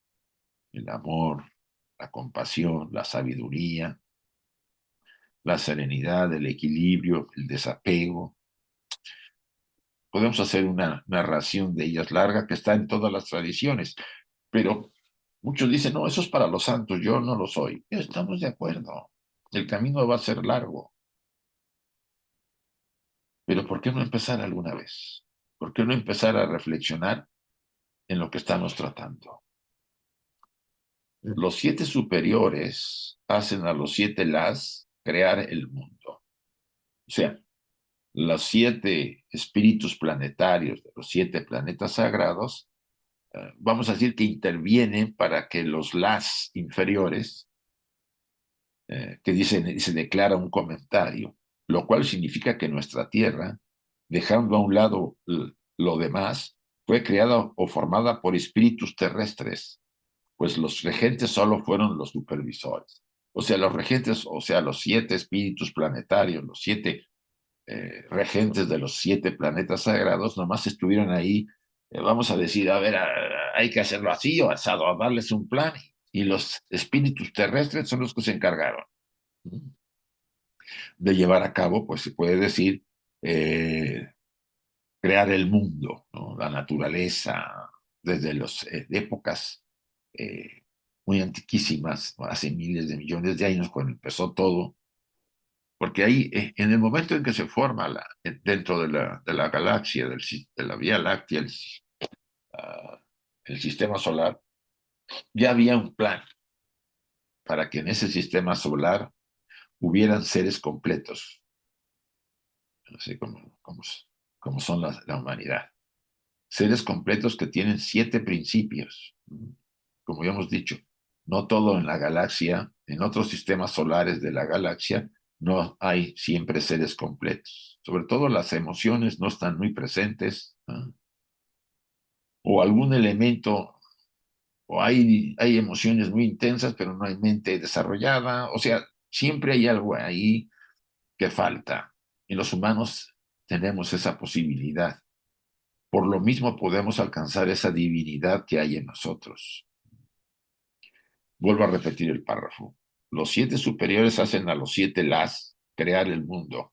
el amor, la compasión, la sabiduría, la serenidad, el equilibrio, el desapego. Podemos hacer una narración de ellas larga que está en todas las tradiciones, pero muchos dicen, no, eso es para los santos, yo no lo soy. Estamos de acuerdo, el camino va a ser largo, pero ¿por qué no empezar alguna vez? ¿Por qué no empezar a reflexionar en lo que estamos tratando? Los siete superiores hacen a los siete las crear el mundo. O sea, los siete espíritus planetarios de los siete planetas sagrados, vamos a decir que intervienen para que los las inferiores, que dicen, se declara un comentario, lo cual significa que nuestra Tierra, dejando a un lado lo demás, fue creada o formada por espíritus terrestres, pues los regentes solo fueron los supervisores. O sea, los regentes, o sea, los siete espíritus planetarios, los siete regentes de los siete planetas sagrados, nomás estuvieron ahí, vamos a decir, a ver, hay que hacerlo así o asado, a darles un plan, y los espíritus terrestres son los que se encargaron de llevar a cabo, pues se puede decir, eh, crear el mundo, ¿no? La naturaleza, desde las épocas eh, muy antiquísimas, ¿no? Hace miles de millones de años, cuando empezó todo, porque ahí, en el momento en que se forma dentro de la galaxia, de la Vía Láctea, uh, el sistema solar, ya había un plan para que en ese sistema solar hubieran seres completos, así como son la humanidad. Seres completos que tienen siete principios. Como ya hemos dicho, no todo en la galaxia, en otros sistemas solares de la galaxia, no hay siempre seres completos. Sobre todo las emociones no están muy presentes, ¿no? O algún elemento, o hay emociones muy intensas, pero no hay mente desarrollada. O sea, siempre hay algo ahí que falta. Y los humanos tenemos esa posibilidad. Por lo mismo podemos alcanzar esa divinidad que hay en nosotros. Vuelvo a repetir el párrafo. Los siete superiores hacen a los siete las crear el mundo,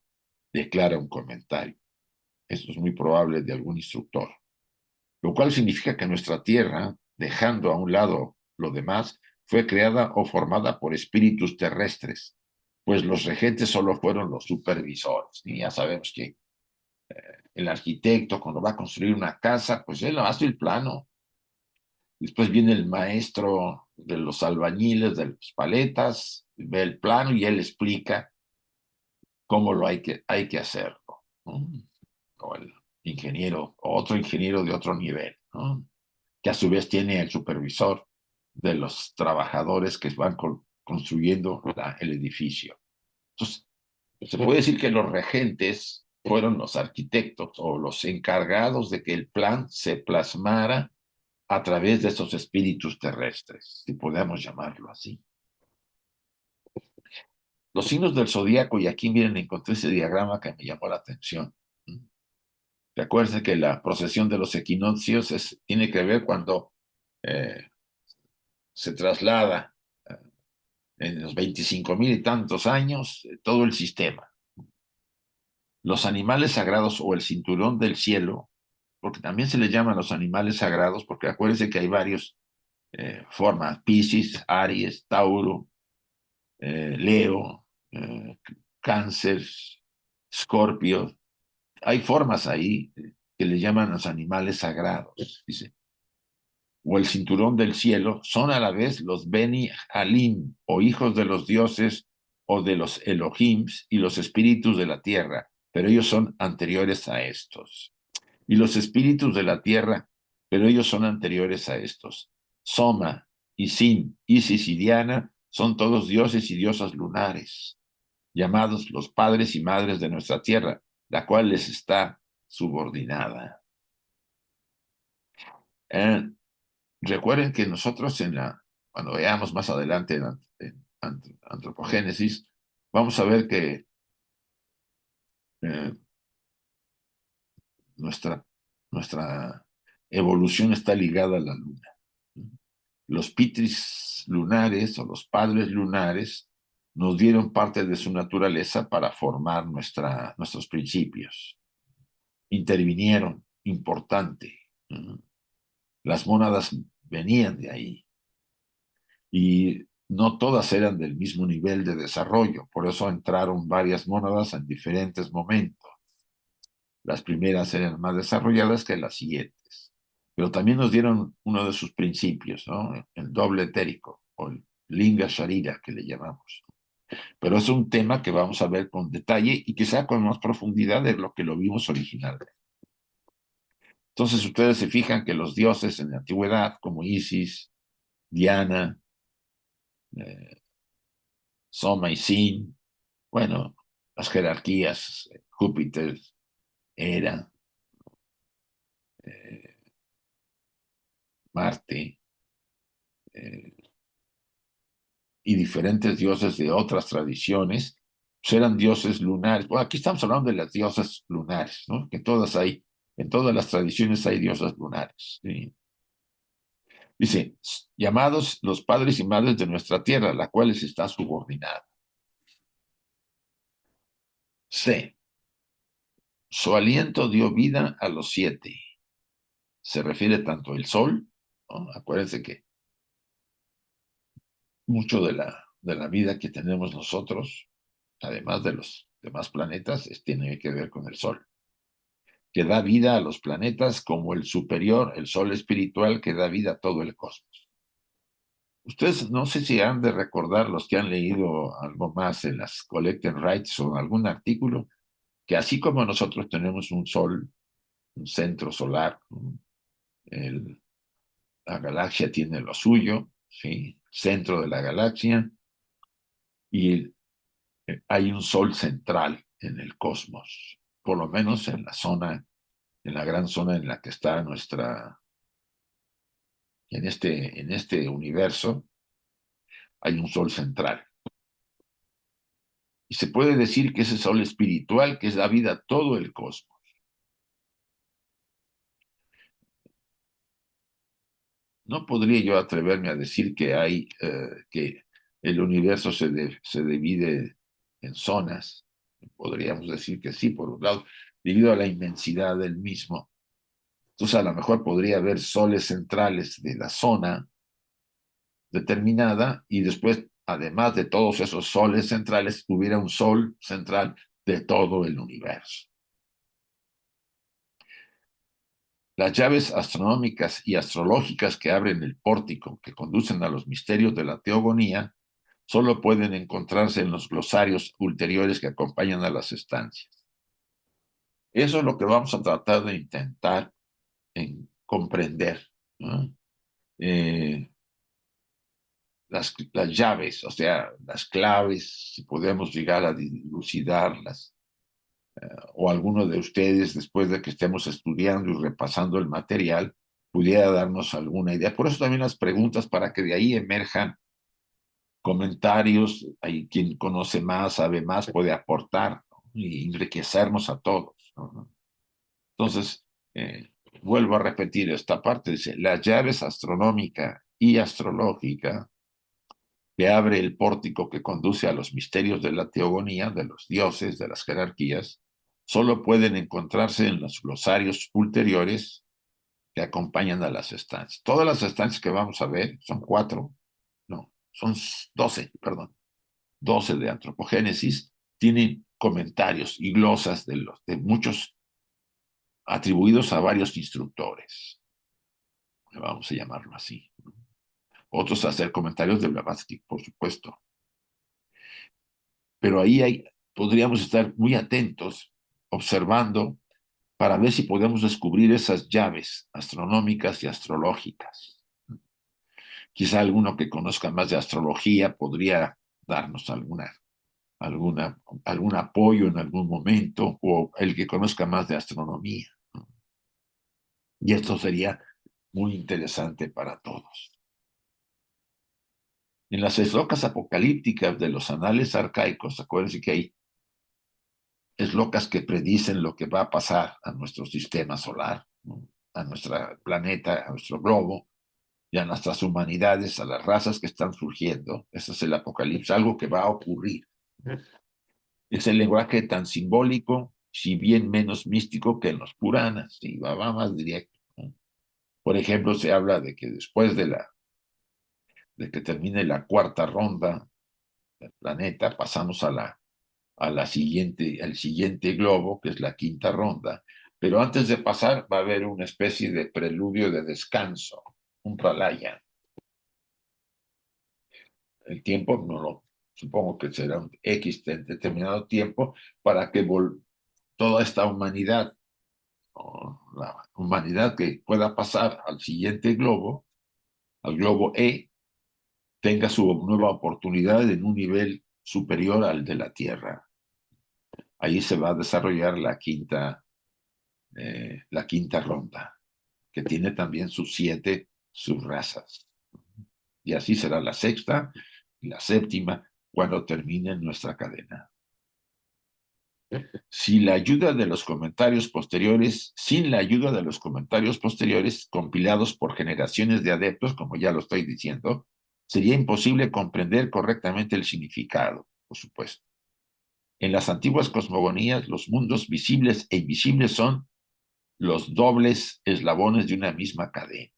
declara un comentario. Esto es muy probable de algún instructor. Lo cual significa que nuestra Tierra, dejando a un lado lo demás, fue creada o formada por espíritus terrestres, pues los regentes solo fueron los supervisores. Y ya sabemos que el arquitecto, cuando va a construir una casa, pues él hace el plano. Después viene el maestro de los albañiles, de las paletas, ve el plano y él explica cómo hay que hacerlo, ¿no? O el ingeniero, o otro ingeniero de otro nivel, ¿no? Que a su vez tiene el supervisor de los trabajadores que van construyendo el edificio. Entonces, se puede decir que los regentes fueron los arquitectos o los encargados de que el plan se plasmara a través de esos espíritus terrestres, si podemos llamarlo así. Los signos del zodíaco, y aquí miren, encontré ese diagrama que me llamó la atención. Recuerden que la procesión de los equinoccios tiene que ver cuando eh, se traslada en los 25.000 y tantos años todo el sistema. Los animales sagrados o el cinturón del cielo, porque también se le llaman los animales sagrados, porque acuérdense que hay varias formas: Piscis, Aries, Tauro, Leo, Cáncer, Escorpio. Hay formas ahí que le llaman los animales sagrados, dice. O el cinturón del cielo, son a la vez los Beni Halim, o hijos de los dioses, o de los Elohims, y los espíritus de la tierra, pero ellos son anteriores a estos. Y los espíritus de la tierra, pero ellos son anteriores a estos. Soma, Isim, Isis y Diana son todos dioses y diosas lunares, llamados los padres y madres de nuestra tierra, la cual les está subordinada. Eh, Recuerden que nosotros cuando veamos más adelante en antropogénesis, vamos a ver que eh, nuestra, nuestra evolución está ligada a la luna. Los pitris lunares o los padres lunares nos dieron parte de su naturaleza para formar nuestros principios. Intervinieron, importante. Las mónadas venían de ahí y no todas eran del mismo nivel de desarrollo, por eso entraron varias mónadas en diferentes momentos. Las primeras eran más desarrolladas que las siguientes, pero también nos dieron uno de sus principios, ¿no? El doble etérico, o el Linga Sharira, que le llamamos. Pero es un tema que vamos a ver con detalle y quizá con más profundidad de lo que lo vimos originalmente. Entonces ustedes se fijan que los dioses en la antigüedad, como Isis, Diana, eh, Soma y Sin, bueno, las jerarquías, Júpiter, Hera, eh, Marte, eh, y diferentes dioses de otras tradiciones, pues eran dioses lunares. Bueno, aquí estamos hablando de las diosas lunares, ¿no? Que todas hay, en todas las tradiciones hay diosas lunares. ¿Sí? Dice, llamados los padres y madres de nuestra tierra, la cual les está subordinada. C. Su aliento dio vida a los 7. Se refiere tanto al sol, ¿no? Acuérdense que mucho de la vida que tenemos nosotros, además de los demás planetas, tiene que ver con el sol, que da vida a los planetas como el superior, el sol espiritual que da vida a todo el cosmos. Ustedes no sé si han de recordar los que han leído algo más en las Collected Rights o en algún artículo, que así como nosotros tenemos un sol, un centro solar, el, la galaxia tiene lo suyo, ¿sí? Centro de la galaxia, y hay un sol central en el cosmos, por lo menos en la zona, en la gran zona en la que está en este universo, hay un sol central. Y se puede decir que ese sol espiritual que es la vida a todo el cosmos. No podría yo atreverme a decir que el universo se divide en zonas. Podríamos decir que sí, por un lado, debido a la inmensidad del mismo. Entonces, a lo mejor podría haber soles centrales de la zona determinada y después, además de todos esos soles centrales, hubiera un sol central de todo el universo. Las llaves astronómicas y astrológicas que abren el pórtico, que conducen a los misterios de la teogonía, solo pueden encontrarse en los glosarios ulteriores que acompañan a las estancias. Eso es lo que vamos a tratar de intentar comprender, ¿no? Eh, las llaves, o sea, las claves, si podemos llegar a dilucidarlas, o alguno de ustedes, después de que estemos estudiando y repasando el material, pudiera darnos alguna idea. Por eso también las preguntas, para que de ahí emerjan comentarios, hay quien conoce más, sabe más, puede aportar, ¿no? Y enriquecernos a todos, ¿no? Entonces, vuelvo a repetir esta parte, dice, las llaves astronómica y astrológica que abre el pórtico que conduce a los misterios de la teogonía, de los dioses, de las jerarquías, solo pueden encontrarse en los glosarios ulteriores que acompañan a las estancias. Todas las estancias que vamos a ver son 4, no, son 12, perdón, 12 de antropogénesis, tienen comentarios y glosas de muchos atribuidos a varios instructores, vamos a llamarlo así. Otros a hacer comentarios de Blavatsky, por supuesto. Pero podríamos estar muy atentos, observando, para ver si podemos descubrir esas llaves astronómicas y astrológicas. Quizá alguno que conozca más de astrología podría darnos algún apoyo en algún momento, o el que conozca más de astronomía. Y esto sería muy interesante para todos. En las eslocas apocalípticas de los anales arcaicos, acuérdense que hay eslocas que predicen lo que va a pasar a nuestro sistema solar, ¿no? A nuestro planeta, a nuestro globo. y a nuestras humanidades, a las razas que están surgiendo. Ese es el Apocalipsis, algo que va a ocurrir. Es el lenguaje tan simbólico, si bien menos místico que en los Puranas, y va más directo, ¿no? Por ejemplo, se habla de que después de que termine la cuarta ronda del planeta, pasamos al siguiente globo, que es la quinta ronda. Pero antes de pasar va a haber una especie de preludio de descanso, un pralaya. El tiempo no lo, supongo que será un X determinado tiempo para que toda esta humanidad, o la humanidad que pueda pasar al siguiente globo, al globo E, tenga su nueva oportunidad en un nivel superior al de la Tierra. Ahí se va a desarrollar la quinta ronda, que tiene también sus 7 subrazas. Y así será la sexta y la séptima cuando termine nuestra cadena. Sin la ayuda de los comentarios posteriores, compilados por generaciones de adeptos, como ya lo estoy diciendo, sería imposible comprender correctamente el significado, por supuesto. En las antiguas cosmogonías, los mundos visibles e invisibles son los dobles eslabones de una misma cadena,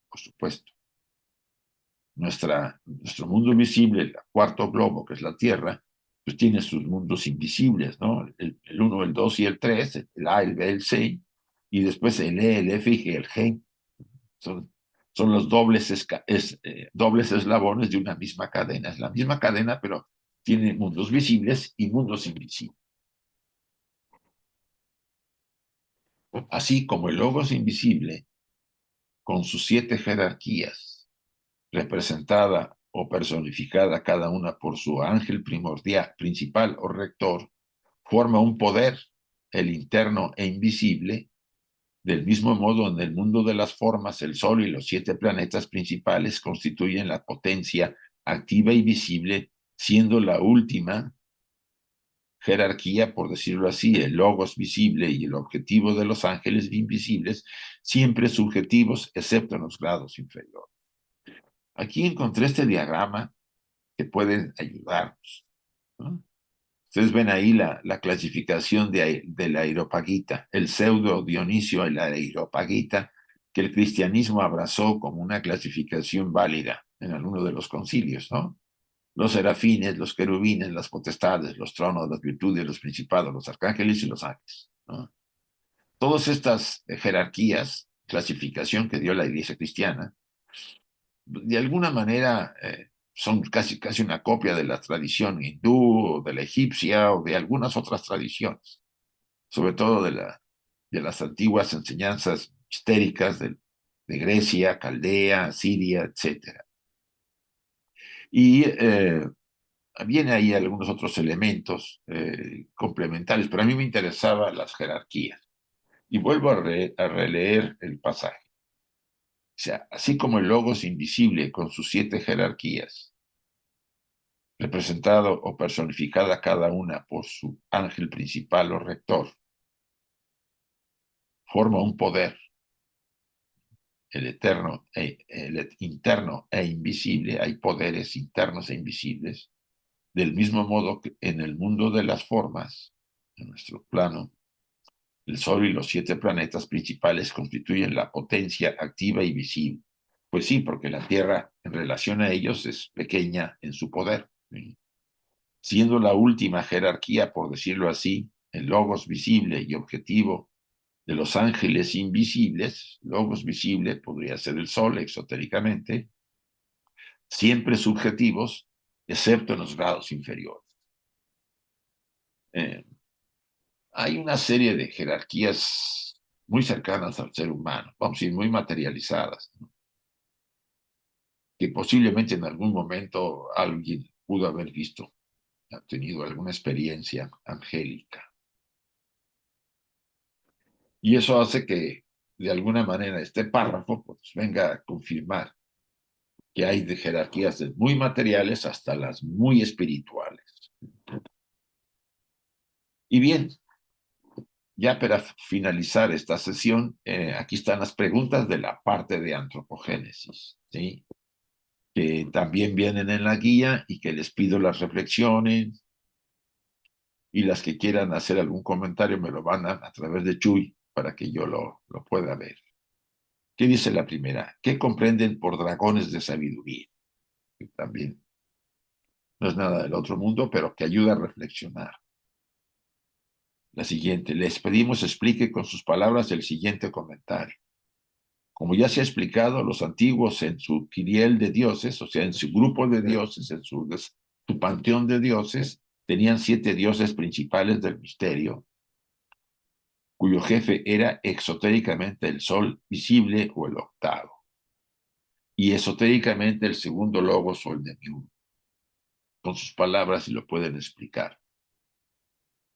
por supuesto. Nuestro mundo visible, el cuarto globo, que es la Tierra, pues tiene sus mundos invisibles, ¿no? El 1, el 2 y el 3, el A, el B, el C, y después el E, el F y el G. Son los dobles eslabones de una misma cadena. Es la misma cadena, pero tiene mundos visibles y mundos invisibles. Así como el logos invisible, con sus 7 jerarquías, representada o personificada cada una por su ángel primordial, principal o rector, forma un poder, el interno e invisible. Del mismo modo, en el mundo de las formas, el Sol y los 7 planetas principales constituyen la potencia activa y visible, siendo la última jerarquía, por decirlo así, el logos visible y el objetivo de los ángeles invisibles, siempre subjetivos, excepto en los grados inferiores. Aquí encontré este diagrama que puede ayudarnos, ¿no? Ustedes ven ahí la clasificación de la Areopagita, el pseudo Dionisio y la Areopagita, que el cristianismo abrazó como una clasificación válida en alguno de los concilios, ¿no? Los serafines, los querubines, las potestades, los tronos, las virtudes, los principados, los arcángeles y los ángeles, ¿no? Todas estas jerarquías, clasificación que dio la Iglesia cristiana, de alguna manera son casi una copia de la tradición hindú, o de la egipcia, o de algunas otras tradiciones, sobre todo de las antiguas enseñanzas histéricas de Grecia, Caldea, Siria, etc. Y viene ahí algunos otros elementos complementarios, pero a mí me interesaban las jerarquías. Y vuelvo a releer el pasaje. O sea, así como el logos invisible con sus 7 jerarquías, representado o personificada cada una por su ángel principal o rector, forma un poder, el interno e invisible. Hay poderes internos e invisibles, del mismo modo que en el mundo de las formas, en nuestro plano, el Sol y los 7 planetas principales constituyen la potencia activa y visible. Pues sí, porque la Tierra en relación a ellos es pequeña en su poder, ¿sí? Siendo la última jerarquía, por decirlo así, el logos visible y objetivo de los ángeles invisibles. Logos visible podría ser el Sol exotéricamente, siempre subjetivos, excepto en los grados inferiores. Eh, Hay una serie de jerarquías muy cercanas al ser humano, vamos a decir, muy materializadas, ¿no? Que posiblemente en algún momento alguien pudo haber visto, ha tenido alguna experiencia angélica. Y eso hace que, de alguna manera, este párrafo pues, venga a confirmar que hay de jerarquías de muy materiales hasta las muy espirituales. Y bien, Ya para finalizar esta sesión, aquí están las preguntas de la parte de antropogénesis, ¿sí? Que también vienen en la guía y que les pido las reflexiones y las que quieran hacer algún comentario me lo mandan a través de Chuy para que yo lo pueda ver. ¿Qué dice la primera? ¿Qué comprenden por dragones de sabiduría? Que también no es nada del otro mundo, pero que ayuda a reflexionar. La siguiente, les pedimos explique con sus palabras el siguiente comentario. Como ya se ha explicado, los antiguos en su quiriel de dioses, o sea, en su grupo de dioses, en su panteón de dioses, tenían 7 dioses principales del misterio, cuyo jefe era exotéricamente el sol visible o el octavo, y esotéricamente el segundo logos o el demiurgo. Con sus palabras, si lo pueden explicar.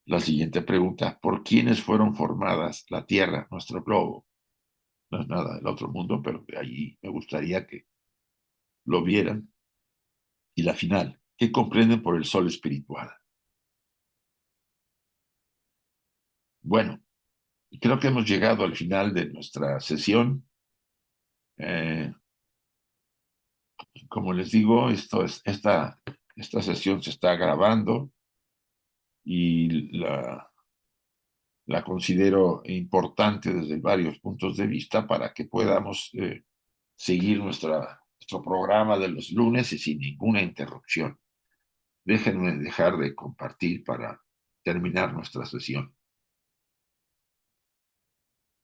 La siguiente pregunta, ¿por quiénes fueron formadas la Tierra, nuestro globo? No es nada del otro mundo, pero de allí me gustaría que lo vieran. Y la final, ¿qué comprenden por el sol espiritual? Bueno, creo que hemos llegado al final de nuestra sesión. Eh, Como les digo, esta sesión se está grabando y la considero importante desde varios puntos de vista para que podamos seguir nuestro programa de los lunes y sin ninguna interrupción. Déjenme dejar de compartir para terminar nuestra sesión.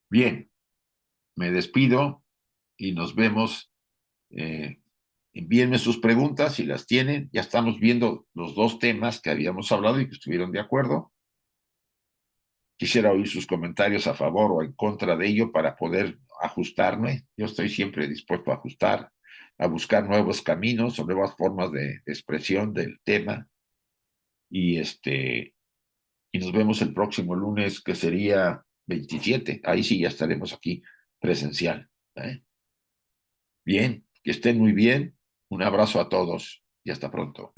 Bien, me despido y nos vemos. Eh, Envíenme sus preguntas si las tienen. Ya estamos viendo los 2 temas que habíamos hablado y que estuvieron de acuerdo. Quisiera oír sus comentarios a favor o en contra de ello para poder ajustarme. Yo estoy siempre dispuesto a ajustar, a buscar nuevos caminos o nuevas formas de expresión del tema. Y, y nos vemos el próximo lunes, que sería 27. Ahí sí ya estaremos aquí presencial. ¿Eh? Bien, que estén muy bien. Un abrazo a todos y hasta pronto.